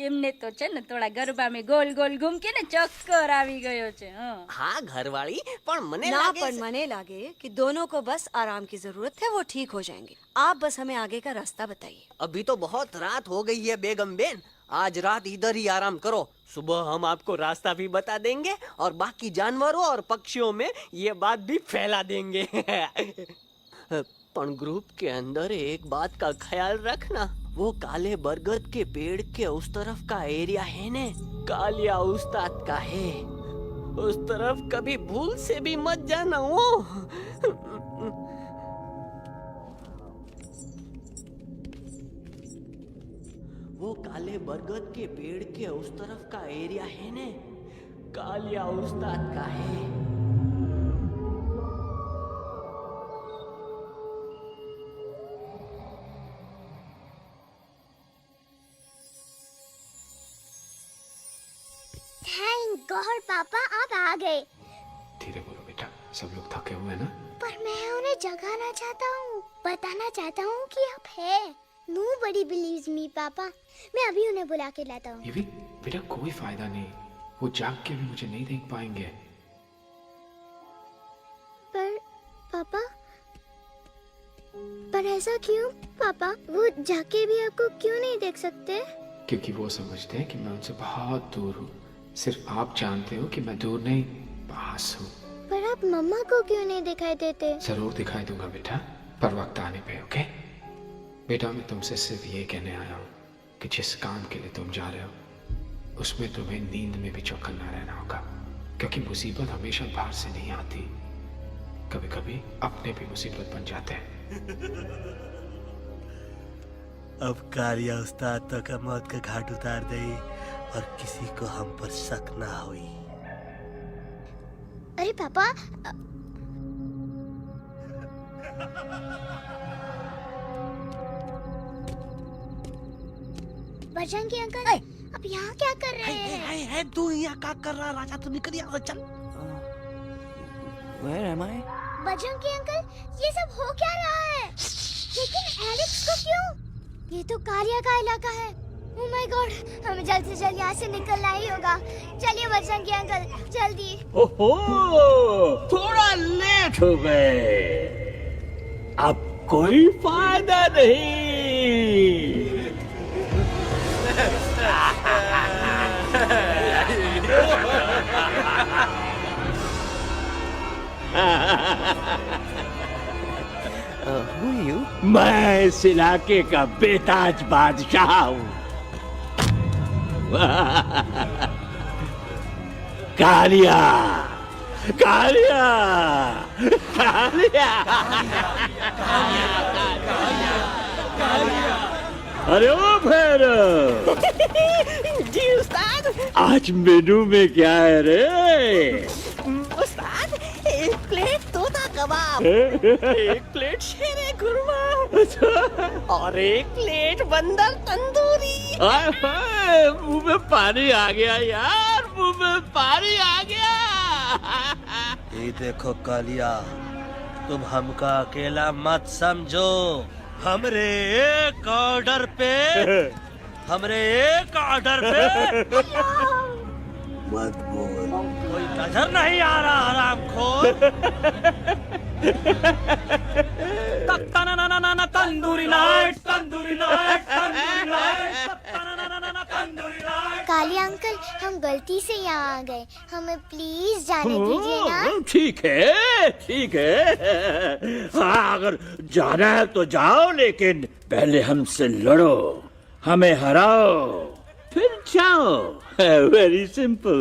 એમને તો છે ને થોડા ગરબામાં ગોલ ગોલ ઘૂમ કે ને ચક્કર આવી ગયો છે हाँ घरवाली पर मने ना लागे पर मने लागे कि दोनों को बस आराम की जरूरत है, वो ठीक हो जाएंगे। आप बस हमें आगे का रास्ता बताइए। अभी तो बहुत रात हो गई है बेगम बेन, आज रात इधर ही आराम करो, सुबह हम आपको रास्ता भी बता देंगे और बाकी जानवरों और पक्षियों में ये बात भी फैला देंगे। पर ग्रुप के अंदर एक बात का ख्याल रखना, वो काले बरगद के पेड़ के उस तरफ का एरिया है ने कालिया उस्ताद का है, उस तरफ कभी भूल से भी मत जाना। वो काले बरगद के पेड़ के उस तरफ का एरिया है ने कालिया उस्ताद का है। थैंक गॉड पापा आप आ गए। धीरे बोलो बेटा, सब लोग थके हुए हैं ना। पर मैं उन्हें जगाना चाहता हूँ, बताना चाहता हूँ कि आप है। Nobody believes me पापा, मैं अभी उन्हें बुला के लाता हूँ। ये भी बेटा कोई फायदा नहीं, वो जाग के भी मुझे नहीं देख पाएंगे। पर ऐसा क्यों पापा? वो जाके भी आपको क्यों नहीं देख सकते? क्योंकि वो समझते हैं कि मैं उनसे बहुत दूर हूँ। सिर्फ आप जानते हो कि मैं दूर नहीं, पास हूँ। पर आप मम्मा को क्यों नहीं दिखाई देते? जरूर दिखाई दूंगा बेटा, पर वक्त आने पे। ओके बेटा, मैं तुमसे सिर्फ ये कहने आया हूँ कि जिस काम के लिए तुम जा रहे हो उसमें तुम्हें नींद में भी चौकन्ना रहना होगा, क्योंकि मुसीबत हमेशा बाहर से नहीं आती, कभी कभी अपने भी मुसीबत बन जाते हैं। अब कालिया उस्ताद तो का मौत का घाट उतार दे और किसी को हम पर शक ना हुई। अरे पापा बजरंगी अंकल, अब यहाँ क्या कर रहे हैं? है तू यहाँ क्या कर रहा? राजा तू निकल यहाँ से, चल। Where am I? Bajrangi uncle, ये सब हो क्या रहा है? लेकिन एलेक्स को क्यों? ये तो कालिया का इलाका है। ओह माय गॉड, हमें जल्द से जल्द यहाँ से निकलना ही होगा। चलिए बजरंगी अंकल, जल्दी। ओहो, थोड़ा लेट हो गए, अब कोई फायदा नहीं। Who are you? मैं इस इलाके का बेताज बादशाह हूँ। कालिया, कालिया, कालिया, अरे ओ भैरव। जी उस्ताद। आज मेनू में क्या है रे? उस्ताद, एक प्लेट तोता कबाब, एक प्लेट शेरे खुरमा और एक प्लेट बंदर तंदूरी। हाय हाय, मुंह में पानी आ गया यार, मुंह में पानी आ गया। ये देखो कालिया, तुम हमका अकेला मत समझो। हमरे एक ऑर्डर पे मत बोल, कोई नजर नहीं आ रहा हरामखोर। Tandoori night, tandoori night, tandoori night, Kalia uncle, हम गलती से यहाँ आ गए, हमें प्लीज जाने दीजिए ना। ठीक है, ठीक है। हाँ, अगर जाना है तो जाओ, लेकिन पहले हमसे लड़ो, हमें हराओ, फिर जाओ। Very simple.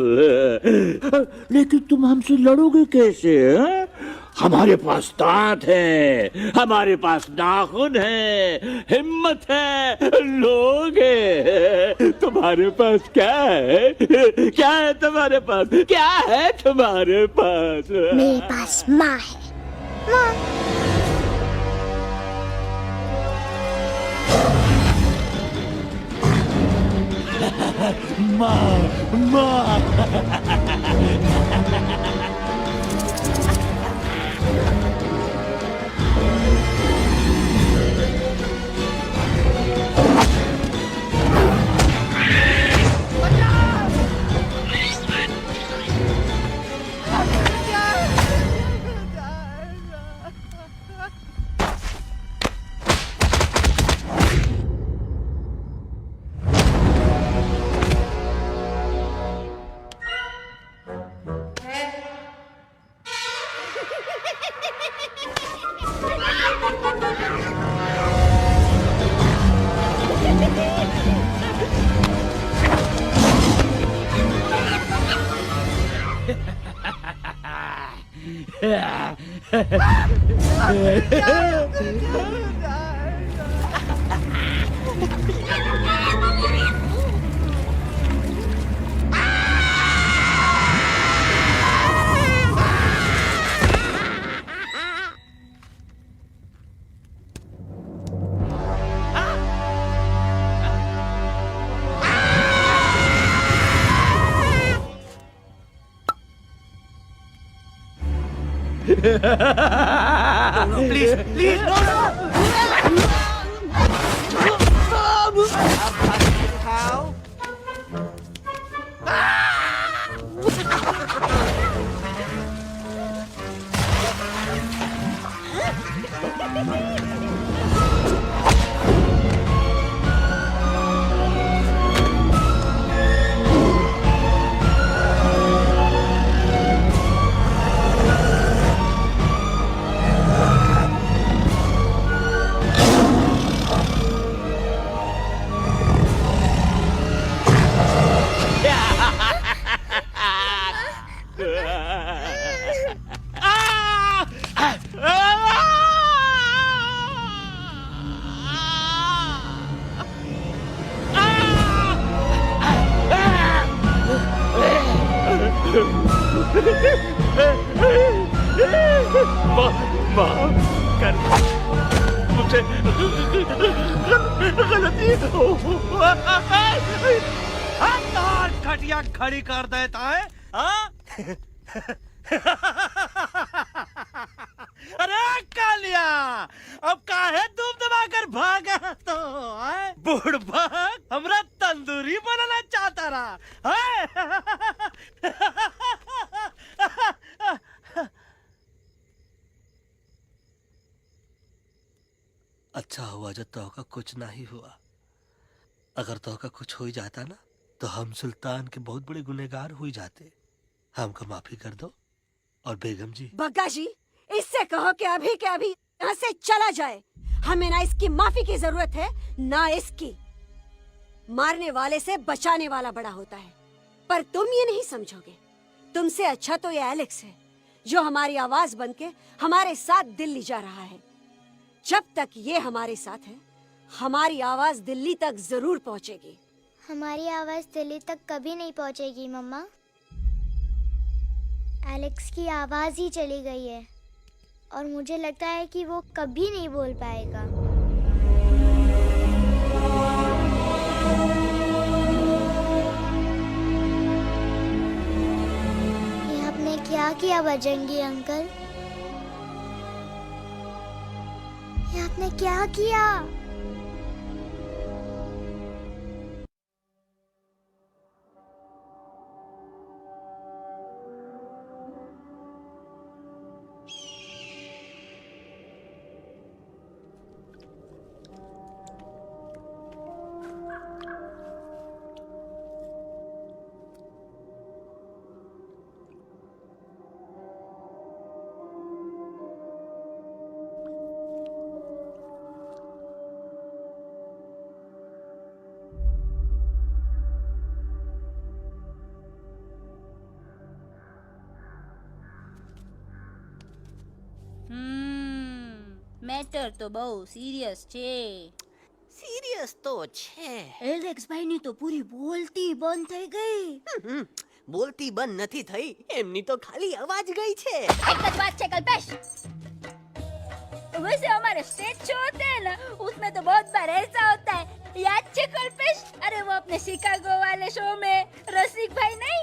लेकिन तुम हमसे लड़ोगे कैसे? हमारे पास दांत है, हमारे पास नाखून है, हिम्मत है, लोग है। तुम्हारे पास क्या है? क्या है तुम्हारे पास? क्या है तुम्हारे पास? मेरे पास माँ है, माँ। माँ, माँ। प्लीज प्लीज नो नो मुझे गलती खटिया खड़ी कर देता है हाँ? अरे कालिया अब काहे तुम दबाकर भागा तो बूढ़ भाग हमरा तंदूरी बनाना चाहता रहा अच्छा हुआ जो तो का कुछ नहीं हुआ। अगर तो का कुछ हो ही जाता ना तो हम सुल्तान के बहुत बड़े गुनहगार हो जाते। हमको माफी कर दो। और बेगम जी बग्गा जी इससे कहो कि अभी के अभी यहाँ से चला जाए। हमें ना इसकी माफी की जरूरत है ना इसकी। मारने वाले से बचाने वाला बड़ा होता है, पर तुम ये नहीं समझोगे। तुमसे अच्छा तो ये एलेक्स है जो हमारी आवाज बनके हमारे साथ दिल्ली जा रहा है। जब तक ये हमारे साथ है हमारी आवाज दिल्ली तक जरूर पहुंचेगी। हमारी आवाज दिल्ली तक कभी नहीं पहुंचेगी मम्मा। एलेक्स की आवाज ही चली गई है और मुझे लगता है कि वो कभी नहीं बोल पाएगा। ये आपने क्या किया बजरंगी अंकल? ये आपने क्या किया? મેટર તો બહુ સિરિયસ છે. सीरियस तो छे। એલેક્સ ભાઈ ની તો પૂરી બોલતી બંધ થઈ ગઈ. बोलती बंद નથી થઈ, એમની તો ખાલી અવાજ ગઈ છે। एक જ बात છે कल्पेश, वैसे हमारे स्टेज शो होते हैं ना उसमें तो बहुत बार ऐसा होता है, याद है कल्पेश? अरे वो अपने शिकागो वाले शो में रसिक भाई नहीं,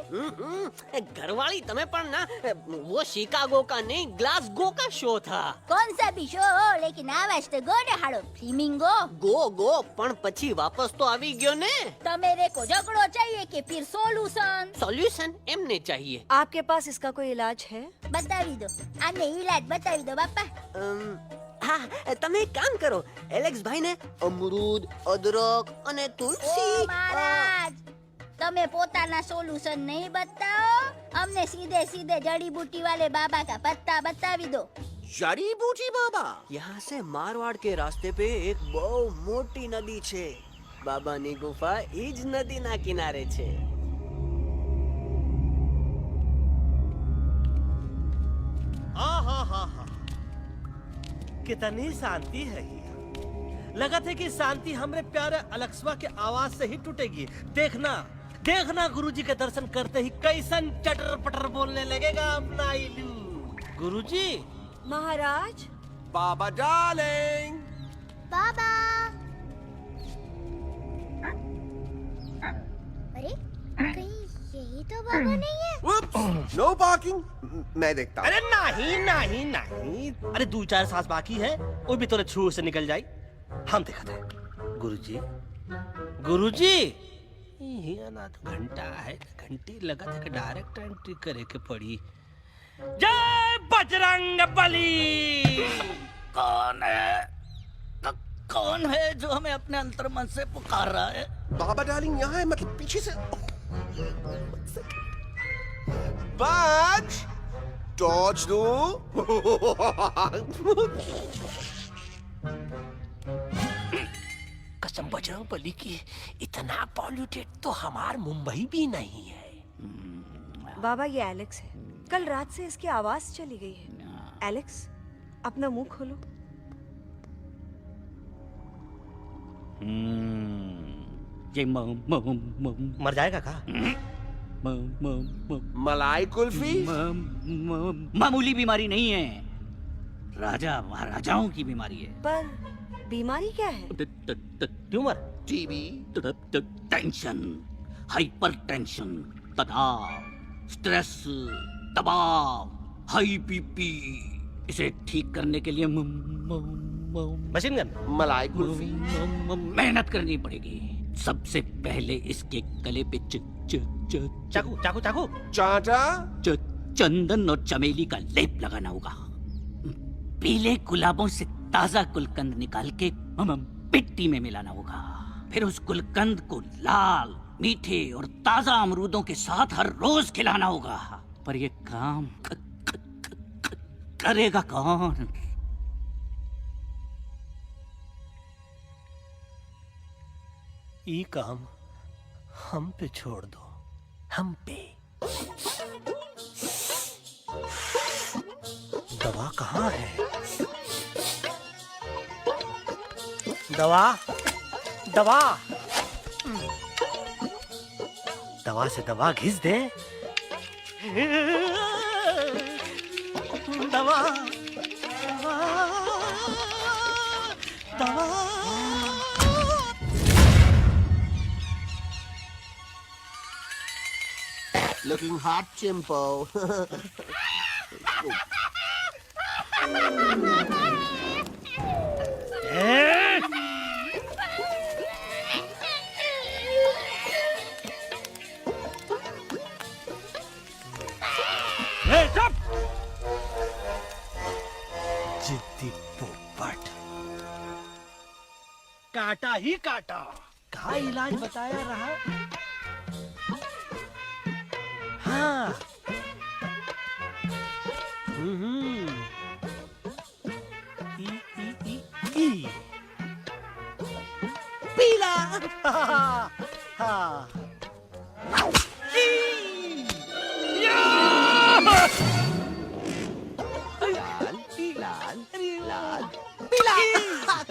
घरवाली तुम्हें पर ना वो शिकागो का नहीं ग्लासगो का शो था। कौन सा भी शो हो लेकिन आवाज तो गो ने हाड़ो फ्लेमिंगो गो गो पण પછી વાપસ તો આવી ગયો ને। तमेरे को झगड़ो चाहिए कि फिर सोल्यूशन? सॉल्यूशन एमने चाहिए। आपके पास इसका कोई इलाज है? बतावी दो, आने इलाज बतावी दो बापा। हाँ તમે એક કામ કરો, એલેક્સ ભાઈ ને અમરૂદ, અદરક અને તુલસી। ओ महाराज, તમે પોતાના સોલ્યુશન नहीं बताओ, हमने सीधे सीधे जड़ी बूटी वाले बाबा का पत्ता बतावी दो। जड़ी बूटी बाबा? यहाँ से मारवाड़ के रास्ते पे एक बहु मोटी नदी छे, बाबा नी गुफा इज नदी ना किनारे छे। आ कितनी शांति है यहाँ। लगा था कि शांति हमरे प्यारे अलक्सवा के आवाज से ही टूटेगी। देखना देखना गुरुजी के दर्शन करते ही कैसन चटर पटर बोलने लगेगा अपना इलू। गुरुजी। महाराज। बाबा डार्लिंग। बाबा। अरे कहीं यही तो बाबा नहीं है। No parking. मैं देखता हूँ। अरे नहीं नहीं नहीं, अरे 2-4 सांस बाकी है, वो भी तोरे छू से निकल जाई। हम देखा था गुरुजी। गुरुजी ये ना तो घंटा है, घंटी लगा था कि डायरेक्ट एंट्री करे के पड़ी। जय बजरंग बली। कौन है? कौन है जो हमें अपने अंतर्मन से पुकार रहा है? बाबा डार्लिंग यहाँ है, मतलब पीछे से। बाज टॉर्च दो। कसम बजरंग बली की, इतना पॉल्यूटेड तो हमार मुंबई भी नहीं है। बाबा ये एलेक्स है, कल रात से इसकी आवाज चली गई है। एलेक्स अपना मुंह खोलो। ये मर जाएगा का? मलाई कुल्फी। मामूली बीमारी नहीं है, राजा महाराजाओं की बीमारी है। पर बीमारी क्या है? Tumour, TB, tension, hyper tension, तनाव, स्ट्रेस, दबाव, हाई बीपी। इसे ठीक करने के लिए मशीन गन, मलाई कुल्फी। मेहनत करनी पड़ेगी। सबसे पहले इसके गले पे चाकू चाकू चाकू चाटा, चंदन और चमेली का लेप लगाना होगा। पीले गुलाबों से ताजा गुलकंद निकाल के मिट्टी में मिलाना होगा। फिर उस गुलकंद को लाल, मीठे और ताजा अमरूदों के साथ हर रोज खिलाना होगा। पर ये काम करेगा कौन? ये काम हम पे छोड़ दो, हम पे। दवा कहाँ है? दवा दवा दवा से दवा घिस दे। दवा दवा दवा। Looking hot, Chimpo. जिद्दी पोपट, काटा ही काटा। कहा इलाज बताया रहा? हाँ। ई पीला। हाँ।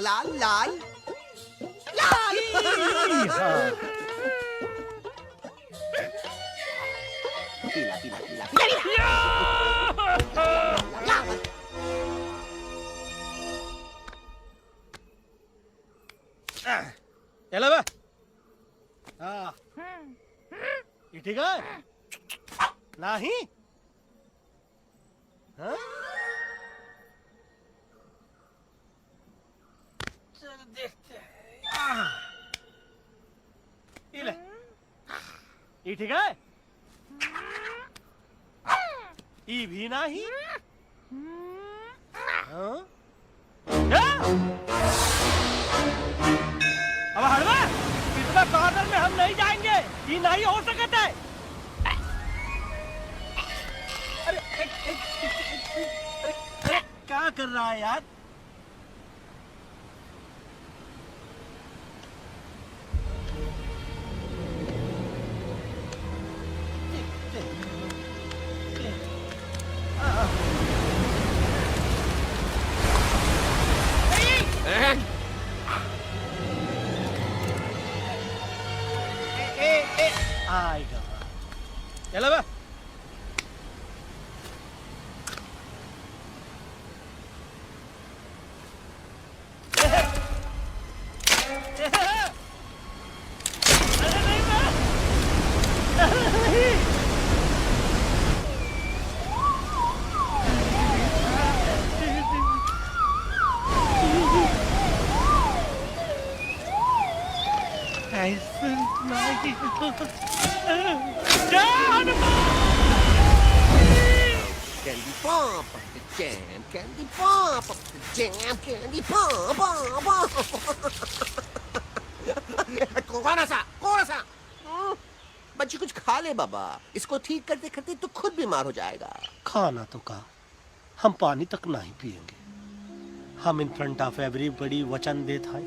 लाल लाल पीला पीला पीला चलो बे। हाँ, ये ठीक है? नहीं? हाँ? चलो देखते हैं। ये ले। ये ठीक है? ये भी नहीं? हाँ? अब हड़वा, इतना कॉर्नर में हम नहीं जाएंगे, ये नहीं हो सकता है। अरे क्या कर रहा है यार? आएगा। चलो बे। Candy pop up the jam, candy pop up the jam, candy pop up. कौन सा? बच्ची कुछ खा ले बाबा, इसको ठीक करते करते तो खुद बीमार हो जाएगा। खाना तो कहा, हम पानी तक नहीं पिएंगे। हम इन फ्रंट ऑफ एवरीबॉडी वचन देता है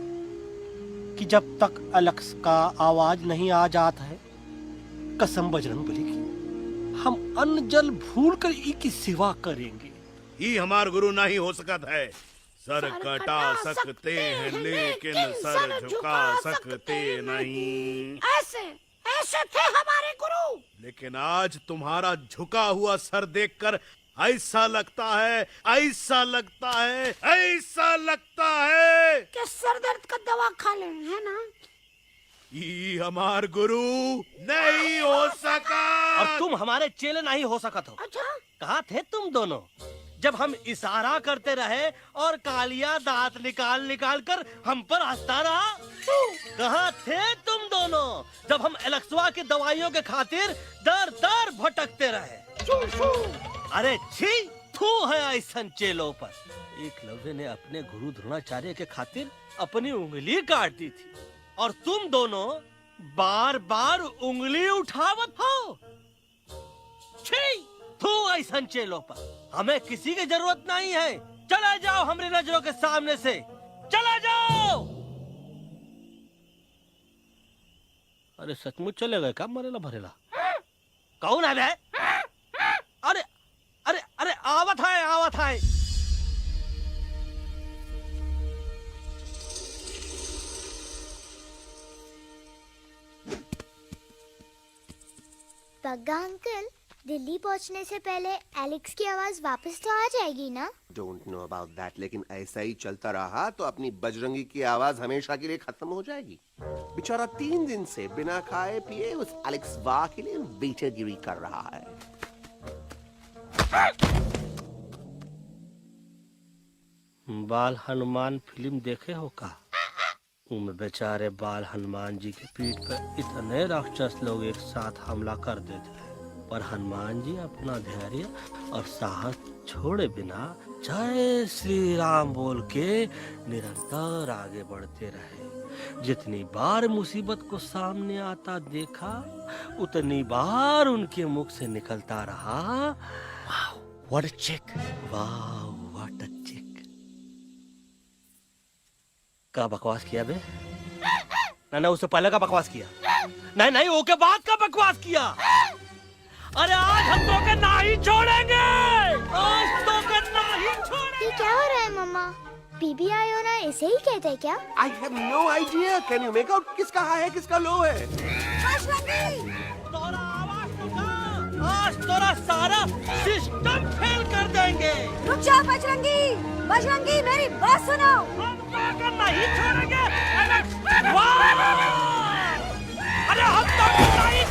कि जब तक एलेक्स का आवाज नहीं आ जाता है, कसम बजरंगबली की, हम अन्न जल भूल कर ई की सेवा करेंगे। ये हमार गुरु नहीं हो सकता है। सर कटा सकते हैं लेकिन सर झुका सकते नहीं। ऐसे ऐसे थे हमारे गुरु। लेकिन आज तुम्हारा झुका हुआ सर देखकर ऐसा लगता है, ऐसा लगता है, ऐसा लगता है कि सर दर्द का दवा खा ले, है ना? ये हमार गुरु नहीं हो सका। और तुम हमारे चेले नहीं हो सका तो। अच्छा, कहाँ थे तुम दोनों जब हम इशारा करते रहे और कालिया दांत निकाल निकाल कर हम पर हंसता रहा? कहाँ थे तुम दोनों जब हम एलेक्सवा की दवाइयों के खातिर दर दर भटकते रहे? अरे छी, थू है ऐसन चेलों पर। एकलव्य ने अपने गुरु द्रोणाचार्य के खातिर अपनी उंगली काट दी थी और तुम दोनों बार बार उंगली उठावत हो। छी, थू ऐसन चेलों पर। हमें किसी की जरूरत नहीं है। चला जाओ हमारी नजरों के सामने से, चला जाओ। अरे सचमुच चले गए क्या? मरेला भरेला कौन है बे? अरे अरे अरे आवत है, आवत है। पग्गा अंकल, दिल्ली पहुंचने से पहले एलेक्स की आवाज वापस तो आ जाएगी ना? डोंट नो अबाउट दैट, लेकिन ऐसा ही चलता रहा तो अपनी बजरंगी की आवाज हमेशा के लिए खत्म हो जाएगी। बेचारा 3 दिन से बिना खाए पिए उस एलेक्स वाह के लिए बेटेगिरी कर रहा है। बाल हनुमान फिल्म देखे हो का? उनमें बेचारे बाल हनुमान जी की पीठ पर इतने राक्षस लोग एक साथ हमला कर देते हैं, पर हनुमान जी अपना धैर्य और साहस छोड़े बिना जय श्री राम बोल के निरंतर आगे बढ़ते रहे। जितनी बार मुसीबत को सामने आता देखा, उतनी बार उनके मुख से निकलता रहा, वाह व्हाट अ चिक, वाह व्हाट अ चिक। का बकवास किया बे? ना उससे पहले का बकवास किया? नहीं वो के बाद का बकवास किया। अरे आज हम तो के नहीं छोड़ेंगे, आज तो के नहीं छोड़ेंगे। ये क्या हो रहा है मम्मा? बीबी आयो ना ऐसे ही कहते हैं क्या? I have no idea. Can you make out किसका हाई है किसका लो है? तोरा आवाज सुना, आज तोरा सारा सिस्टम फेल कर देंगे। रुक जा बजरंगी, बजरंगी मेरी बात सुनो। नहीं छोड़ेंगे। अरे हम तो नहीं।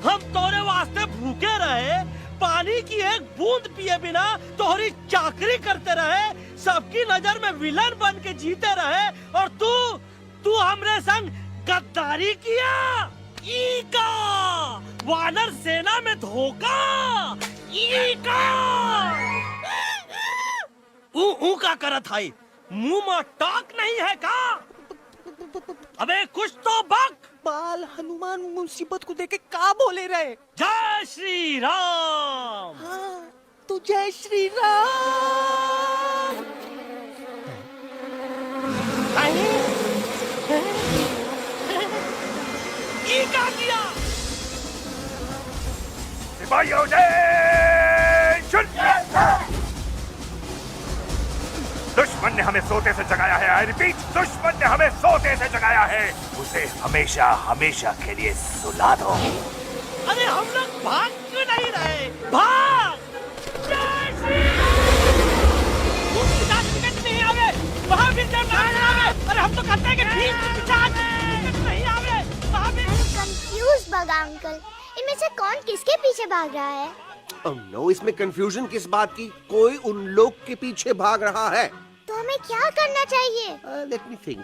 हम तोरे वास्ते भूखे रहे, पानी की एक बूंद पिए बिना तोहरी चाकरी करते रहे, सबकी नजर में विलन बन के जीते रहे, और तू हमरे संग गद्दारी किया। ईका वानर सेना में धोखा, ईका का करत है, मुंह में टाक नहीं है का? अबे कुछ तो बक। बाल हनुमान मुसीबत को देखे का बोले रहे? जय श्री राम। हाँ, तो जय श्री राम। ये क्या किया? सिपाहियों दुश्मन ने हमें सोते से जगाया है। आई रिपीट, दुश्मन ने हमें सोते से जगाया है। उसे हमेशा हमेशा के लिए सुला दो। अरे हम लोग भाग क्यों नहीं रहे? भाग! नहीं आवे, वहाँ भी अरे हम तो कहते हैं कि नहीं आवे, वहाँ भी कंफ्यूज बगा अंकल, इनमें से कौन किसके पीछे भाग रहा है? नो, इसमें कंफ्यूजन किस बात की? कोई उन लोग के पीछे भाग रहा है। तो हमें क्या करना चाहिए? Let me think.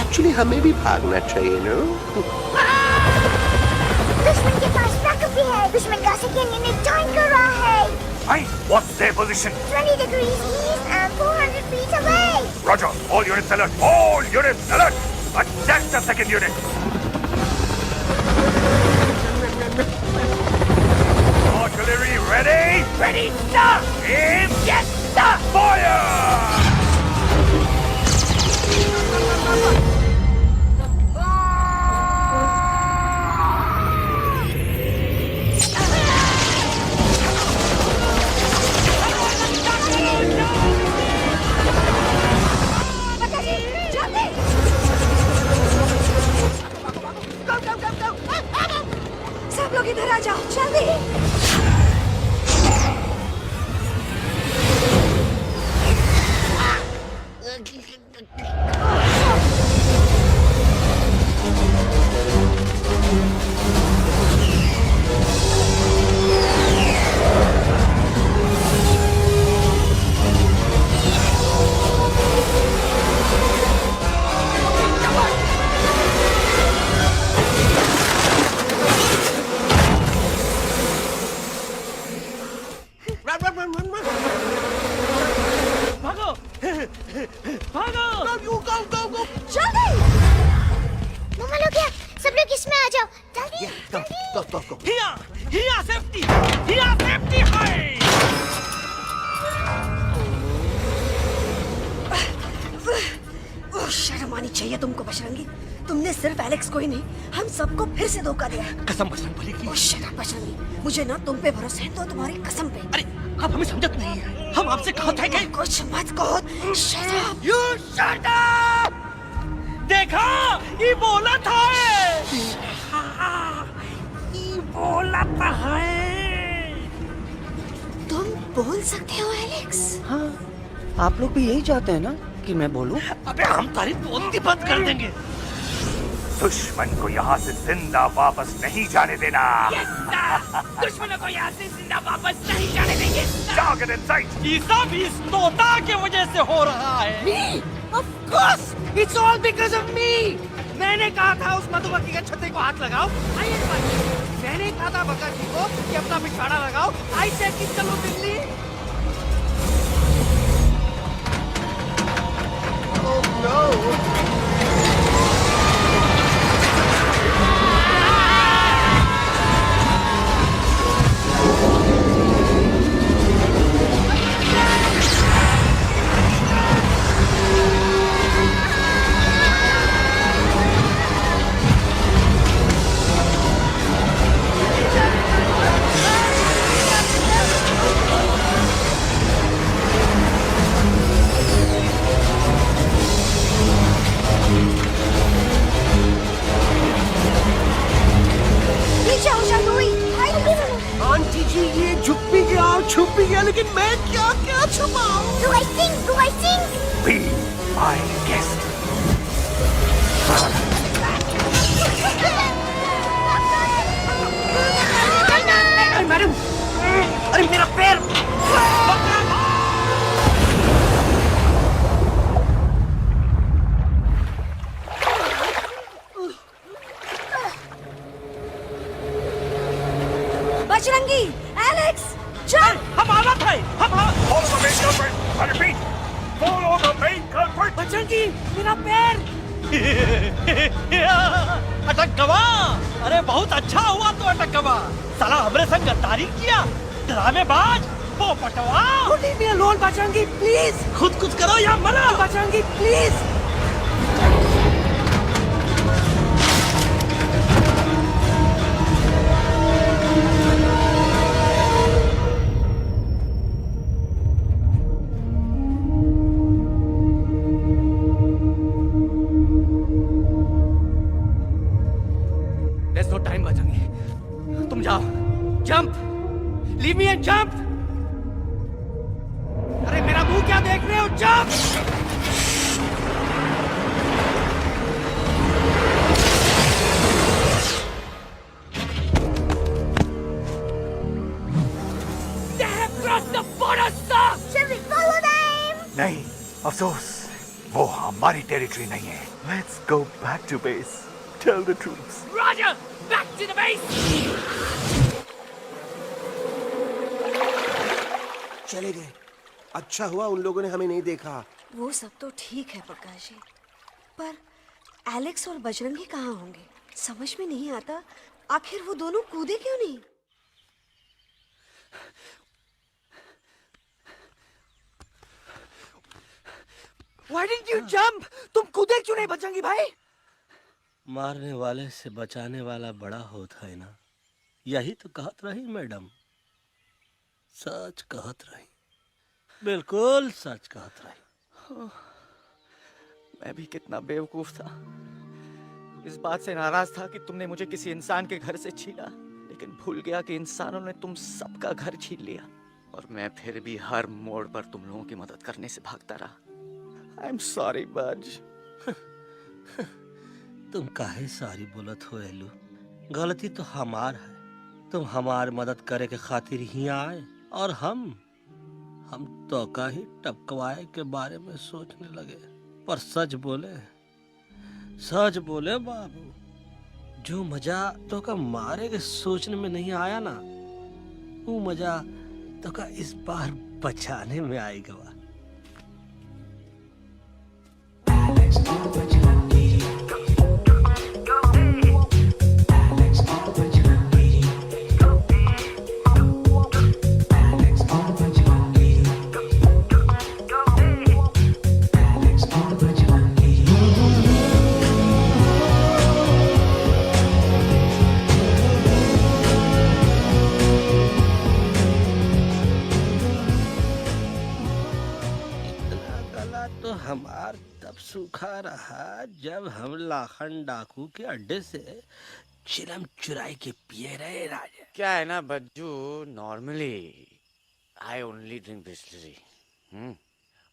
एक्चुअली हमें भी भागना चाहिए, नो? दुश्मन के पास बैकअप भी है। दुश्मन का सेकेंड यूनिट ज्वाइन कर रहा है। Hey, what's their position? 20 degrees east and 400 feet away. Roger, all units alert. All units alert. Attack the second unit. Artillery ready? Ready, sir. Aim. Yes, sir. Fire! सब लोग इधर आ जाओ, जल्दी। भागो, भागो, जल्दी। मम्मा लोग क्या? सब लोग इसमें आ जाओ, जल्दी। हिया सेफ्टी है। शर्म आनी चाहिए तुमको बजरंगी। तुमने सिर्फ एलेक्स को ही नहीं, हम सबको फिर से धोखा दिया है। कसम बजरंग बली की। शट अप बजरंगी, मुझे ना तुम पे भरोसा है, तो तुम्हारी कसम पे। अरे आप हमें समझत नहीं है। हम आपसे कहते हैं कि कुछ मत कहो। Shut up. You shut up! देखा, ये बोला था। ये बोला था। तुम बोल सकते हो एलेक्स? हाँ, आप लोग भी यही चाहते हैं ना कि मैं बोलूं? अबे हम तारीफ बोलती बंद कर देंगे। दुश्मन को यहाँ से जिंदा वापस नहीं जाने देना। दुश्मनों को यहाँ से जिंदा वापस नहीं जाने देंगे। Target in sight. ये सब इस तोता की वजह से हो रहा है। Me? Of course, it's all because of me. मैंने कहा था उस मधुमक्खी के छत्ते को हाथ लगाओ। मैंने कहा था बका जी को कि अपना पिछवाड़ा लगाओ। I said कि चलो दिल्ली। Oh no! आंटी जी, ये झुक भी गया और छुप भी गया, लेकिन मैं क्या क्या छुपाऊं? Do I sing? Do I sing? Be my guest. अरे मैडम, अरे मेरा पैर। बजरंगी, एलेक्स, चल। हम आवा थे, Follow the main culprit. I repeat, follow the main culprit. Bajrangi, मेरा पैर। अटक गवा। अरे बहुत अच्छा हुआ तो अटक गवा। साला हमरे संग गद्दारी किया, ड्रामेबाज, पोपटवा। Leave me alone, Bajrangi, please. खुद कुछ करो या मरो। Bajrangi, please. There's no time, Bajrangi. तुम जाओ, jump, leave me and jump। अरे मेरा मुंह क्या देख रहे हो? jump। They have crossed the border, sir। Shall we follow them? नहीं, अफसोस, वो हमारी टेरिटरी नहीं है। Let's go back to base. Tell the troops. Roger, back to the base। चले गए। अच्छा हुआ उन लोगों ने हमें नहीं देखा। वो सब तो ठीक है प्रकाश जी, पर एलेक्स और बजरंगी कहाँ होंगे? समझ में नहीं आता, आखिर वो दोनों कूदे क्यों नहीं? Why didn't you jump? तुम कूदे क्यों नहीं बजरंगी भाई? मारने वाले से बचाने वाला बड़ा होता है ना। यही तो कहत रही मैडम, सच कहत रही, बिल्कुल सच कहत रही। मैं भी कितना बेवकूफ था। इस बात से नाराज था कि तुमने मुझे किसी इंसान के घर से छीना, लेकिन भूल गया कि इंसानों ने तुम सबका घर छीन लिया, और मैं फिर भी हर मोड़ पर तुम लोगों की मदद करने से भागता रहा। I'm sorry, बज। तुम काहे सारी बोलत हो एलू? गलती तो हमार है। तुम हमार मदद करे के खातिर ही आए, और हम तो का ही टपकवाए के बारे में सोचने लगे। पर सच बोले बाबू, जो मजा तो का मारे के सोचने में नहीं आया ना, वो मजा तो का इस बार बचाने में आएगा। हमार तब सूखा रहा जब हम लाखन डाकू के अड्डे से चिलम चुराई के पिए रहे राजा। क्या है ना Bajju, normally I only drink Bisleri,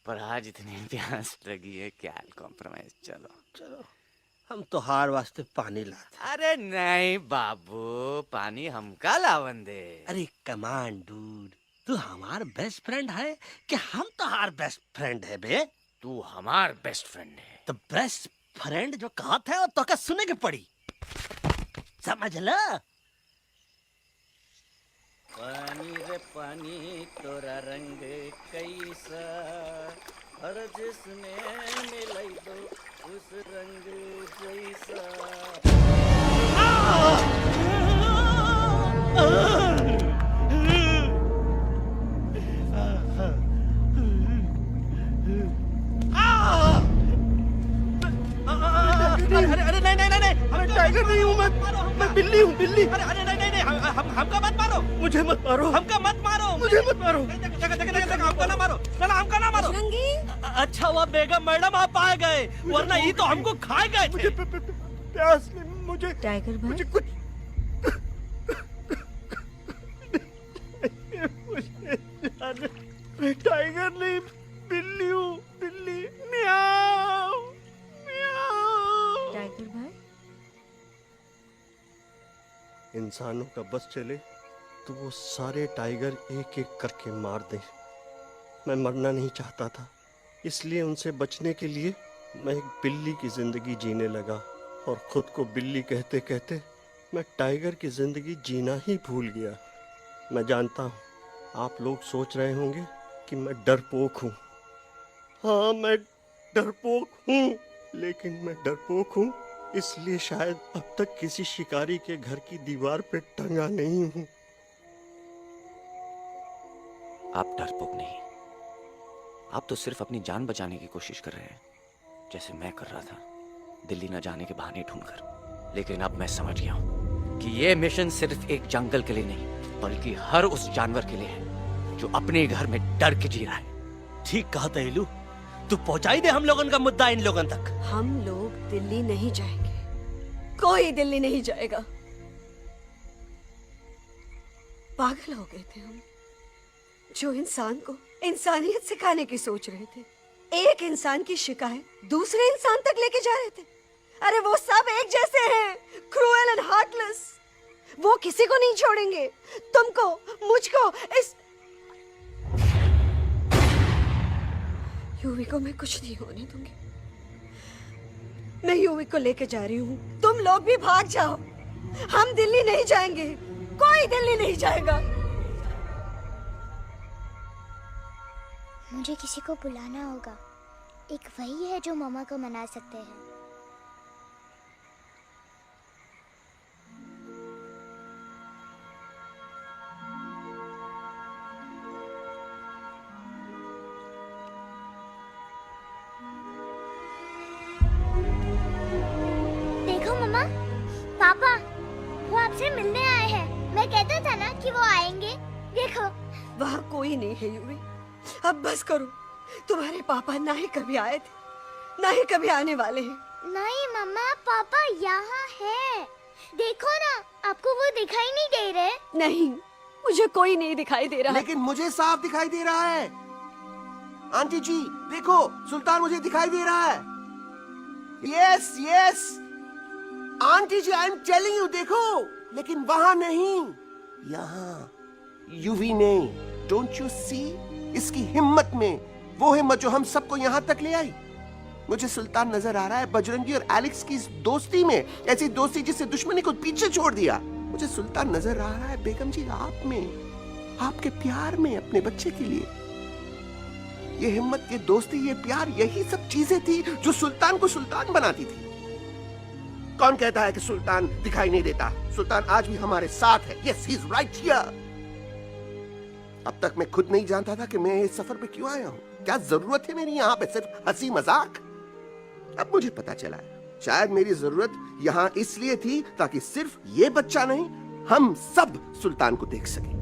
पर आज इतनी प्यास लगी है, क्या कॉम्प्रोमाइज। चलो हम तो हार वास्ते पानी लाते। अरे नहीं बाबू, पानी हमका लावन दे। अरे कमान डूड, तू हमार बेस्ट फ्रेंड है कि हम तो हार बेस्ट फ्रेंड है बे? तू हमार बेस्ट फ्रेंड है। तो बेस्ट फ्रेंड जो कहत है वो तो का सुने के पड़ी, समझ ला। पानी रे पानी तोरा रंग कैसा, हर जिसने मिलाई दो उस रंग जैसा। अरे नहीं, मैं टाइगर नहीं हूँ, मैं बिल्ली हूँ, बिल्ली। अरे नहीं, हमका मत मारो, मुझे मत मारो, हमका मत मारो, मुझे मत मारो, हमका ना मारो, हमका ना मारो। अच्छा हुआ बेगम मैडम आप आ गए, वरना ये तो हमको खा गए थे। प्यास में मुझे टाइगर भाई, मुझे कुछ मैं टाइगर नहीं, बिल्ली हूँ, बिल्ली। म्याऊ म्याऊ। टाइगर भाई, इंसानों का बस चले तो वो सारे टाइगर एक एक करके मार दें। मैं मरना नहीं चाहता था, इसलिए उनसे बचने के लिए मैं एक बिल्ली की जिंदगी जीने लगा, और खुद को बिल्ली कहते कहते मैं टाइगर की जिंदगी जीना ही भूल गया। मैं जानता हूँ आप लोग सोच रहे होंगे कि मैं डरपोक हूँ। हाँ, मैं डरपोक हूँ, लेकिन मैं डरपोक हूँ इसलिए शायद अब तक किसी शिकारी के घर की दीवार पे टंगा नहीं हूँ। आप डरपोक नहीं, आप तो सिर्फ अपनी जान बचाने की कोशिश कर रहे हैं, जैसे मैं कर रहा था दिल्ली न जाने के बहाने ढूंढकर। लेकिन अब मैं समझ गया हूं कि ये मिशन सिर्फ एक जंगल के लिए नहीं, बल्कि हर उस जानवर के लिए है जो अपने घर में डर के जी रहा है। ठीक कहा तैलू, तू पहुंचाई दे हम लोगन का मुद्दा इन लोगन तक। हम लोग दिल्ली नहीं जाएंगे, कोई दिल्ली नहीं जाएगा। पागल हो गए थे हम, जो इंसान को इंसानियत सिखाने की सोच रहे थे, एक इंसान की शिकायत दूसरे इंसान तक लेके जा रहे थे। अरे वो सब एक जैसे हैं, क्रूएल एंड हार्टलेस। वो किसी को नहीं छोड़ेंगे, तुमको, मुझको, इस यूवी को मैं कुछ नहीं होने दूंगी। मैं यूवी को लेके जा रही हूँ, तुम लोग भी भाग जाओ। हम दिल्ली नहीं जाएंगे, कोई दिल्ली नहीं जाएगा। मुझे किसी को बुलाना होगा, एक वही है जो मामा को मना सकते हैं। देखो मामा, पापा वो आपसे मिलने आए हैं। मैं कहता था ना कि वो आएंगे। देखो वहाँ कोई नहीं है यूवी, अब बस करो। तुम्हारे पापा ना ही कभी आए थे, ना ही कभी आने वाले हैं। नहीं मम्मा, पापा यहाँ है। देखो ना, आपको वो दिखाई नहीं दे रहे? नहीं, मुझे कोई नहीं दिखाई दे रहा। लेकिन मुझे साफ दिखाई दे रहा है। आंटी जी देखो, सुल्तान मुझे दिखाई दे रहा है। Yes yes aunty ji, I am telling you, देखो। लेकिन वहां नहीं, यहाँ यूवी ने। Don't you see? इसकी हिम्मत में, वो हिम्मत जो हम सबको यहाँ तक ले आई। मुझे सुल्तान नजर आ रहा है बजरंगी और एलेक्स की इस दोस्ती में, ऐसी दोस्ती जिससे दुश्मनी को पीछे छोड़ दिया। मुझे सुल्तान नजर आ रहा है बेगम जी आप में, आपके प्यार में अपने बच्चे के लिए। ये हिम्मत, ये दोस्ती, ये प्यार, यही सब चीजें थी जो सुल्तान को सुल्तान बनाती थी। कौन कहता है कि सुल्तान दिखाई नहीं देता? सुल्तान आज भी हमारे साथ है। Yes, he is right here. अब तक मैं खुद नहीं जानता था कि मैं इस सफर पे क्यों आया हूँ। क्या जरूरत है मेरी यहाँ पे सिर्फ हंसी मजाक? अब मुझे पता चला है, शायद मेरी जरूरत यहाँ इसलिए थी ताकि सिर्फ ये बच्चा नहीं, हम सब सुल्तान को देख सके।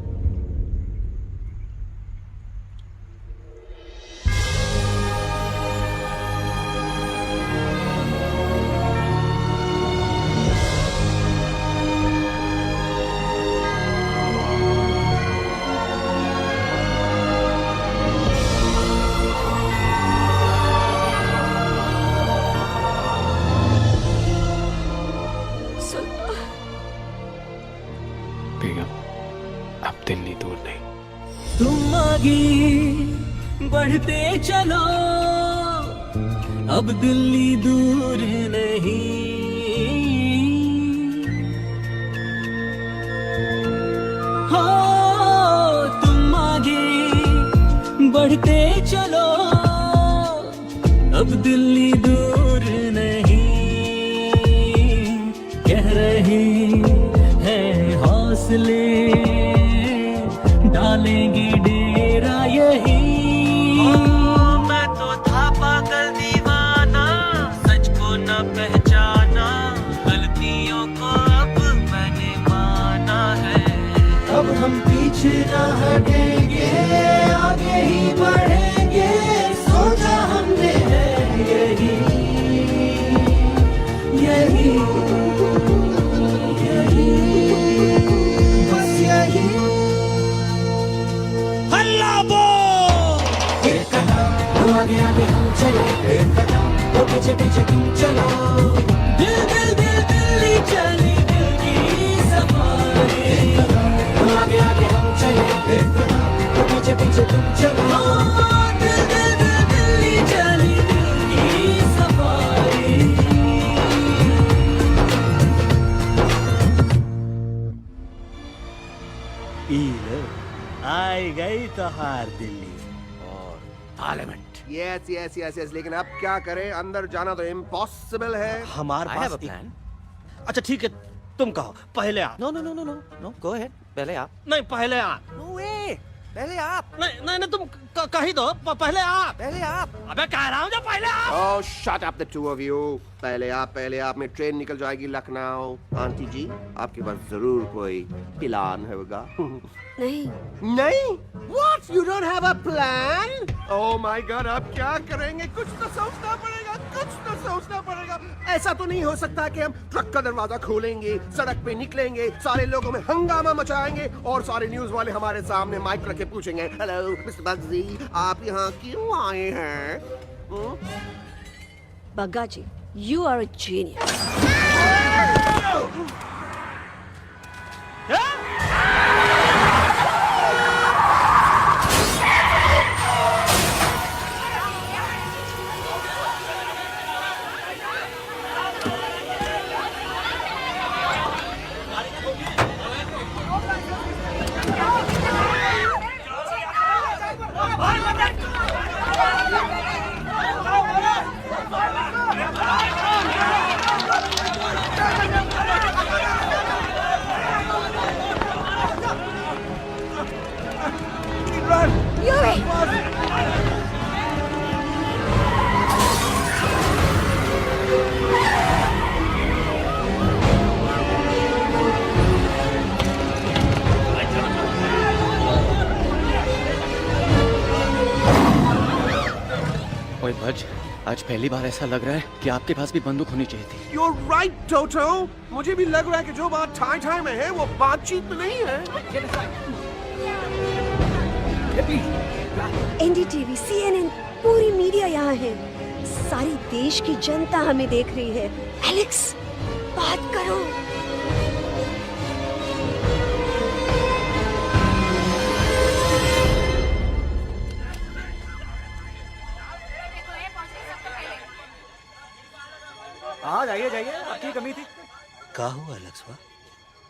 दिल्ली दूर नहीं। तुम आगे बढ़ते चलो, अब दिल्ली दूर नहीं। हो तुम आगे बढ़ते चलो, अब दिल्ली दूर नहीं। कह रहे हैं हौसले, डालेंगे डेरा यही। मैं तो था पागल दीवाना, सच को न पहचाना, गलतियों को अब मैंने माना है। अब हम पीछे न हटेंगे, आगे ही बढ़ेंगे, सोचा हमने है यही यही यही, बस यही। आगे आगे हम चले, एक कदम तो पीछे पीछे तुम चलो। दिल दिल दिल दिल्ली चली, दिल की सफारी। एक कदम आगे आगे हम चले, एक कदम तो पीछे पीछे तुम चलो। दिल दिल दिल दिल्ली चली, दिल की सफारी। आई गई तो हार दिल्ली और parliament. Yes yes yes yes, लेकिन अब क्या करें? अंदर जाना तो इम्पॉसिबल है। हमारे पास प्लान। अच्छा ठीक है, तुम कहो पहले आप। No no no no no no, go ahead, पहले आप। नहीं पहले आप। नो वे, पहले आप। नहीं नहीं नहीं, तुम कही दो, पहले आप। पहले आप। अबे कह रहा हूँ जो पहले आप। Oh shut up the two of you. पहले आप में ट्रेन निकल जाएगी लखनऊ। आंटी जी आपके पास जरूर कोई प्लान होगा। नहीं नहीं? What? You don't have a plan? Oh my God, अब क्या करेंगे? कुछ तो सोचना पड़ेगा। कुछ तो सोचना पड़ेगा। ऐसा तो नहीं हो सकता कि हम ट्रक का दरवाजा खोलेंगे, सड़क पे निकलेंगे, सारे लोगों में हंगामा मचाएंगे और सारे न्यूज वाले हमारे सामने माइक रख के पूछेंगे, हेलो मिस्टर बग्जी, आप यहाँ क्यों आए हैं? बग्गा जी, you are a genius. ओए भज, आज पहली बार ऐसा लग रहा है कि आपके पास भी बंदूक होनी चाहिए थी। You're right, टोटो। मुझे भी लग रहा है कि जो बात ठाई ठाई में है वो बातचीत में नहीं है। एनडीटीवी, सीएनएन, पूरी मीडिया यहाँ है। सारी देश की जनता हमें देख रही है। एलेक्स, बात करो। हाँ जाइए जाइए, आपकी कमी थी। क्या हुआ एलेक्स?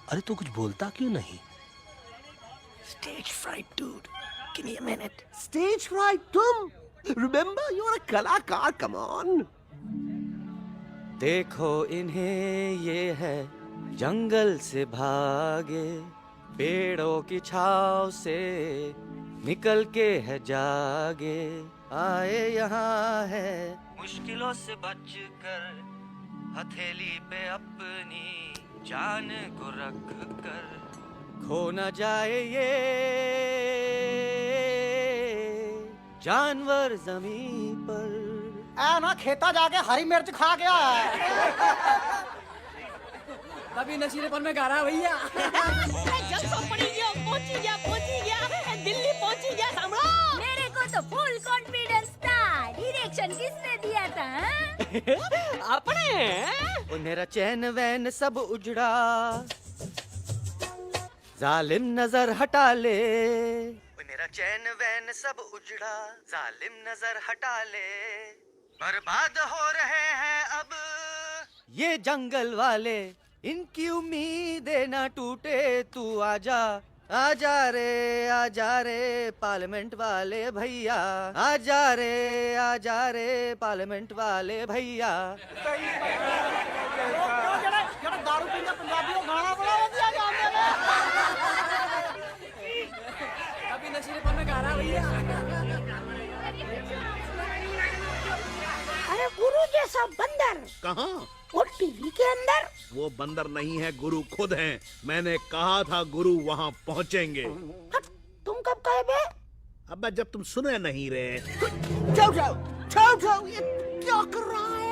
अरे तू कुछ बोलता क्यों नहीं? Stage fright, dude. Give me a minute. Stage fright, तुम? Remember, you're a कलाकार. Come on. देखो इन्हें, ये है जंगल से भागे, पेड़ों की छाव से निकल के है जागे, आए यहाँ है मुश्किलों से बचकर, हथेली पे अपनी जान को रख कर, खो न जाए ये जानवर जमीन पर। ना खेता जाके हरी मिर्च खा गया है। तभी नशीलेपन में गा रहा है भैया। पहुंची गया, दिल्ली पहुंची गया, सामड़ा। मेरे को तो फुल कॉन्फिडेंस था। डायरेक्शन किसने दिया था? अपने। मेरा चैन वैन सब उजड़ा, जालिम नजर हटा ले। मेरा चैन वैन सब उजड़ा, जालिम नजर हटा ले, बर्बाद हो रहे हैं अब ये जंगल वाले, इनकी उम्मीदें ना टूटे, तू आजा आजा रे पार्लियामेंट वाले भैया, आजा रे पार्लियामेंट वाले भैया। दारू पीने पंजाबियों गाना बड़ा दिया जाने में। अभी नशीलेपन में गा रहा है भैया। अरे गुरु जैसा बंदर कहाँ? वो टीवी के अंदर। वो बंदर नहीं है, गुरु खुद हैं। मैंने कहा था गुरु वहाँ पहुँचेंगे। तुम कब कहे बे? अब जब तुम सुने नहीं रहे। जाओ जाओ जाओ जाओ, ये क्या कर रहा है?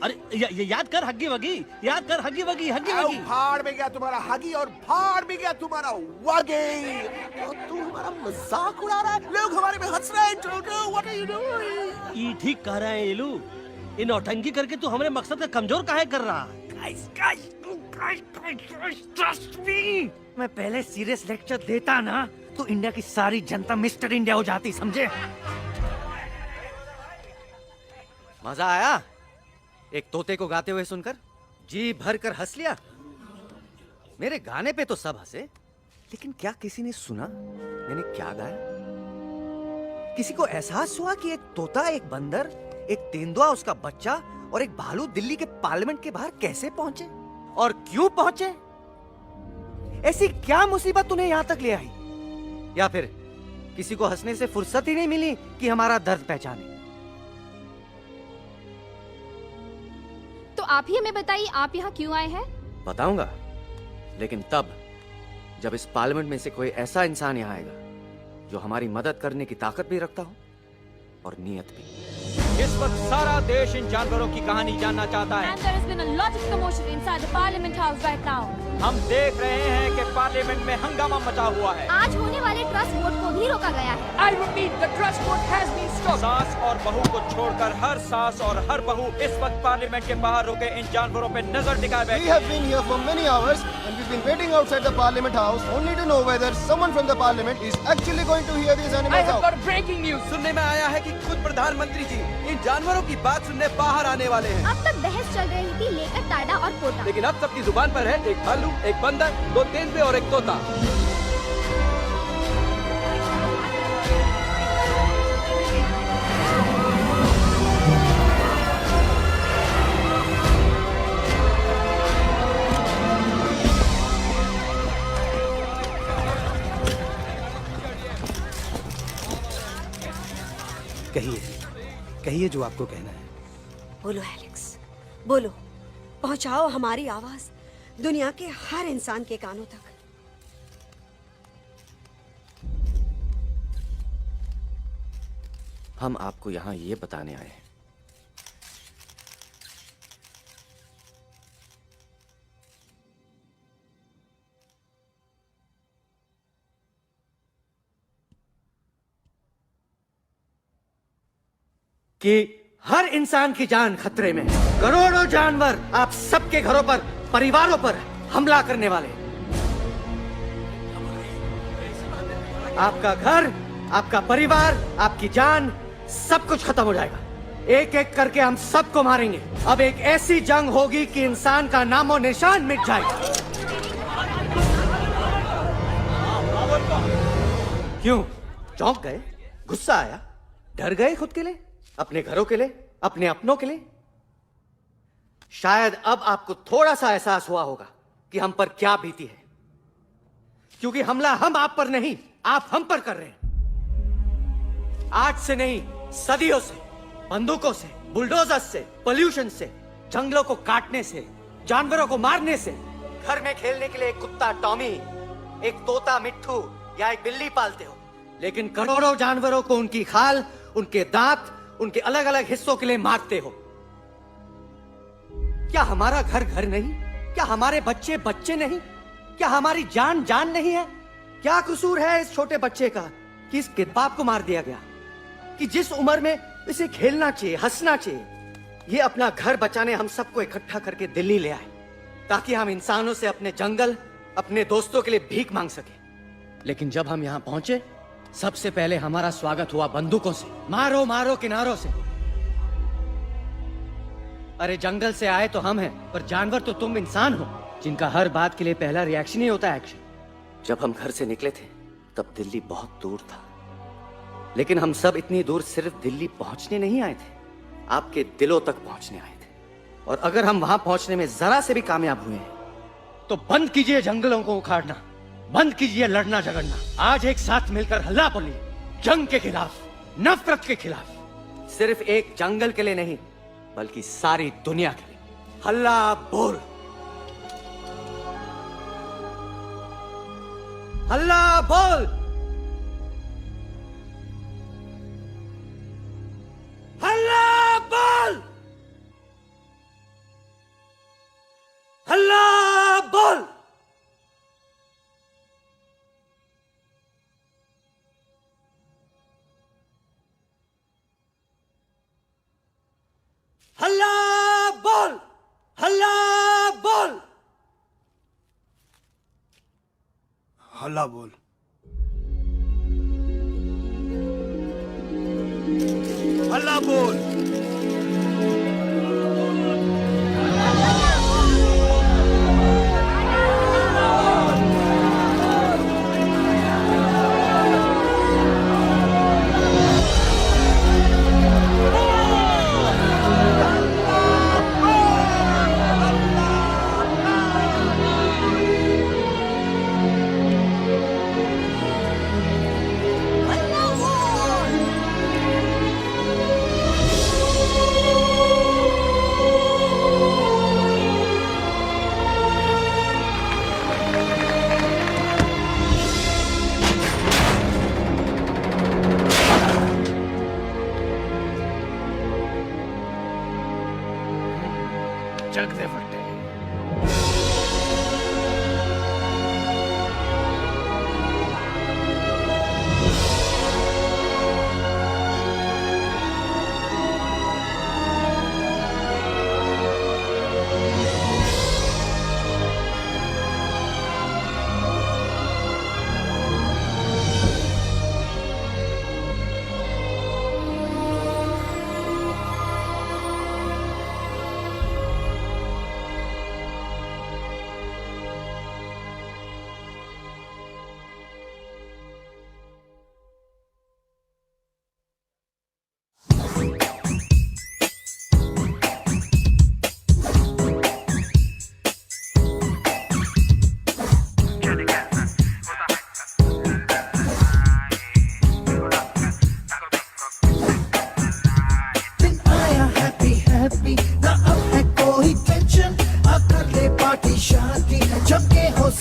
अरे ये याद कर हग्गी वगी, याद कर हग्गी वगी, हग्गी वगी। भाड़ में गया तुम्हारा हगी और भाड़ में गया तुम्हारा वगी। और तू हमारा मजाक उड़ा रहा है, लोग हमारे पे हंस रहे हैं। टोटो, व्हाट आर यू डूइंग? ये ठीक कह रहा है इलू, इन नौटंकी करके तू हमारे मकसद का कमजोर काहे कर रहा है? ट्रस्ट मी, मैं पहले सीरियस लेक्चर देता ना तो इंडिया की सारी जनता मिस्टर इंडिया हो जाती, समझे? मजा आया एक तोते को गाते हुए सुनकर? जी भर कर हंस लिया। मेरे गाने पे तो सब हंसे, लेकिन क्या किसी ने सुना मैंने क्या गाया? किसी को एहसास हुआ कि एक तोता, एक बंदर, एक तेंदुआ, उसका बच्चा और एक भालू दिल्ली के पार्लियामेंट के बाहर कैसे पहुंचे और क्यों पहुंचे? ऐसी क्या मुसीबत उन्हें यहां तक ले आई? या फिर किसी को हंसने से फुर्सत ही नहीं मिली कि हमारा दर्द पहचाने? तो आप ही हमें बताइए, आप यहाँ क्यों आए हैं? बताऊंगा, लेकिन तब जब इस पार्लियामेंट में से कोई ऐसा इंसान यहाँ आएगा जो हमारी मदद करने की ताकत भी रखता हो और नीयत भी। इस वक्त सारा देश इन जानवरों की कहानी जानना चाहता है। And there has been a lot of commotion inside the Parliament House right now. हम देख रहे हैं कि पार्लियामेंट में हंगामा मचा हुआ है। आज होने वाले ट्रस्ट वोट को भी रोका गया है। I repeat, the trust vote has been stopped. सास और बहू को छोड़कर हर सास और हर बहू इस वक्त पार्लियामेंट के बाहर रुके इन जानवरों पे नजर टिकाए बैठे। We have been here for many hours and we've been waiting outside the Parliament House only to know whether someone from the Parliament is actually going to hear these animals out. I have got breaking news. सुनने में आया है कि खुद प्रधानमंत्री जी इन जानवरों की बात सुनने बाहर आने वाले हैं। अब तक बहस चल रही थी लेकर टाडा और पोटा, लेकिन अब सबकी जुबान पर है एक भालू, एक बंदर, 2 तेंदुए और एक तोता। कहिए जो आपको कहना है। बोलो एलेक्स, बोलो, पहुंचाओ हमारी आवाज दुनिया के हर इंसान के कानों तक। हम आपको यहाँ ये बताने आए हैं कि हर इंसान की जान खतरे में है। करोड़ों जानवर आप सबके घरों पर, परिवारों पर हमला करने वाले। आपका घर, आपका परिवार, आपकी जान, सब कुछ खत्म हो जाएगा। एक एक करके हम सबको मारेंगे। अब एक ऐसी जंग होगी कि इंसान का नामो निशान मिट जाएगा। क्यों चौंक गए? गुस्सा आया? डर गए खुद के लिए, अपने घरों के लिए, अपने अपनों के लिए? शायद अब आपको थोड़ा सा एहसास हुआ होगा कि हम पर क्या बीती है, क्योंकि हमला हम आप पर नहीं, आप हम पर कर रहे हैं। आज से नहीं, सदियों से, बंदूकों से, बुलडोजर से, पोल्यूशन से, जंगलों को काटने से, जानवरों को मारने से। घर में खेलने के लिए एक कुत्ता टॉमी, एक तोता मिट्ठू या एक बिल्ली पालते हो, लेकिन करोड़ों जानवरों को उनकी खाल, उनके दांत, उनके अलग अलग हिस्सों के लिए मारते हो। क्या हमारा घर घर नहीं? क्या हमारे बच्चे बच्चे नहीं? क्या हमारी जान जान नहीं है? क्या कसूर है इस छोटे बच्चे का कि इसके बाप को मार दिया गया, कि जिस उम्र में इसे खेलना चाहिए, हंसना चाहिए? ये अपना घर बचाने हम सबको इकट्ठा करके दिल्ली ले आए ताकि हम इंसानों से अपने जंगल, अपने दोस्तों के लिए भीख मांग सके। लेकिन जब हम यहाँ पहुंचे, सबसे पहले हमारा स्वागत हुआ बंदूकों से। मारो मारो किनारों से। अरे जंगल से आए तो हम हैं, पर जानवर तो तुम इंसान हो, जिनका हर बात के लिए पहला रिएक्शन ही होता है एक्शन। जब हम घर से निकले थे तब दिल्ली बहुत दूर था, लेकिन हम सब इतनी दूर सिर्फ दिल्ली पहुंचने नहीं आए थे, आपके दिलों तक पहुंचने आए थे। और अगर हम वहां पहुंचने में जरा से भी कामयाब हुए हैं तो बंद कीजिए जंगलों को उखाड़ना, बंद कीजिए लड़ना झगड़ना। आज एक साथ मिलकर हल्ला बोलिए, जंग के खिलाफ, नफरत के खिलाफ। सिर्फ एक जंगल के लिए नहीं, बल्कि सारी दुनिया के लिए। हल्ला बोल, हल्ला बोल, हल्ला बोल, हल्ला बोल। हल्ला बोल, हल्ला बोल, हल्ला बोल, हल्ला बोल।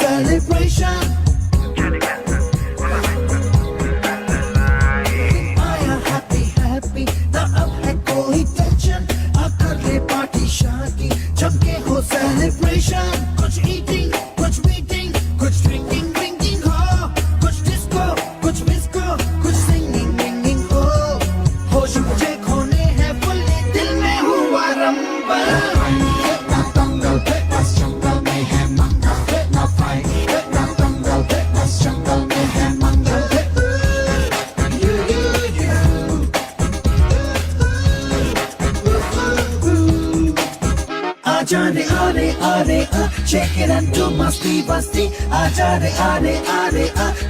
celebration. आया happy happy ना अब है कोई टेंशन, आकर ले पार्टी शादी जम के हो celebration. कुछ eating कुछ meeting कुछ drinking drinking हो, कुछ disco कुछ misco कुछ singing singing हो, होश मुझे खोने हैं फुल्ली दिल में हुआ रंबल. आजा रे आरे shake it and do मस्ती बस्ती. आजा रे आरे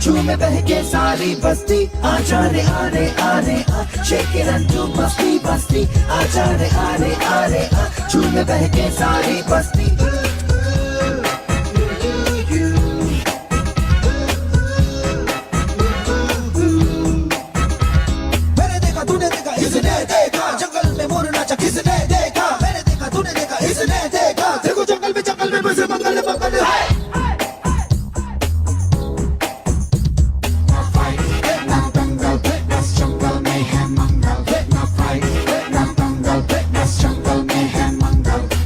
झूमे बहके सारी बस्ती. आजा रे आरे shake it and do मस्ती बस्ती. आजा रे आरे झूमे बहके सारी बस्ती. मैंने देखा तूने देखा इसने देखा, जंगल में मोर नाचा किसने देखा. मैंने देखा तूने देखा इसने देखा, देखो जंगल में बसे मंगल मंगल.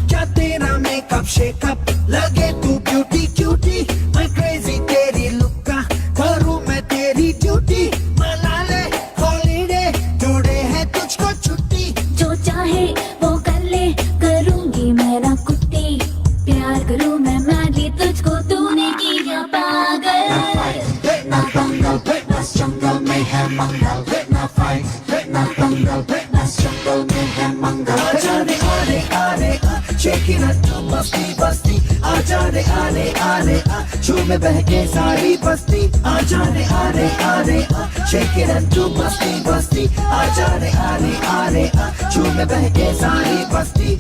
क्या तेरा मेकअप शेकअप लगे तू ब्यूटी क्यूटी. मैं क्रेजी तेरी लुक का करूं मैं तेरी ड्यूटी. मना ले हॉलीडे जोड़े है तुझको छुट्टी. जो चाहे वो कर ले, करूंगी मैं ना कुट्टी. प्यार करूं मैं मैडली तुझको, तूने किया पागल. आजा रे आरे shake it and do मस्ती बस्ती. आजा रे आरे झूमे बहके सारी बस्ती. आजा रे आरे shake it and do मस्ती बस्ती. आजा रे आरे झूमे बहके सारी बस्ती.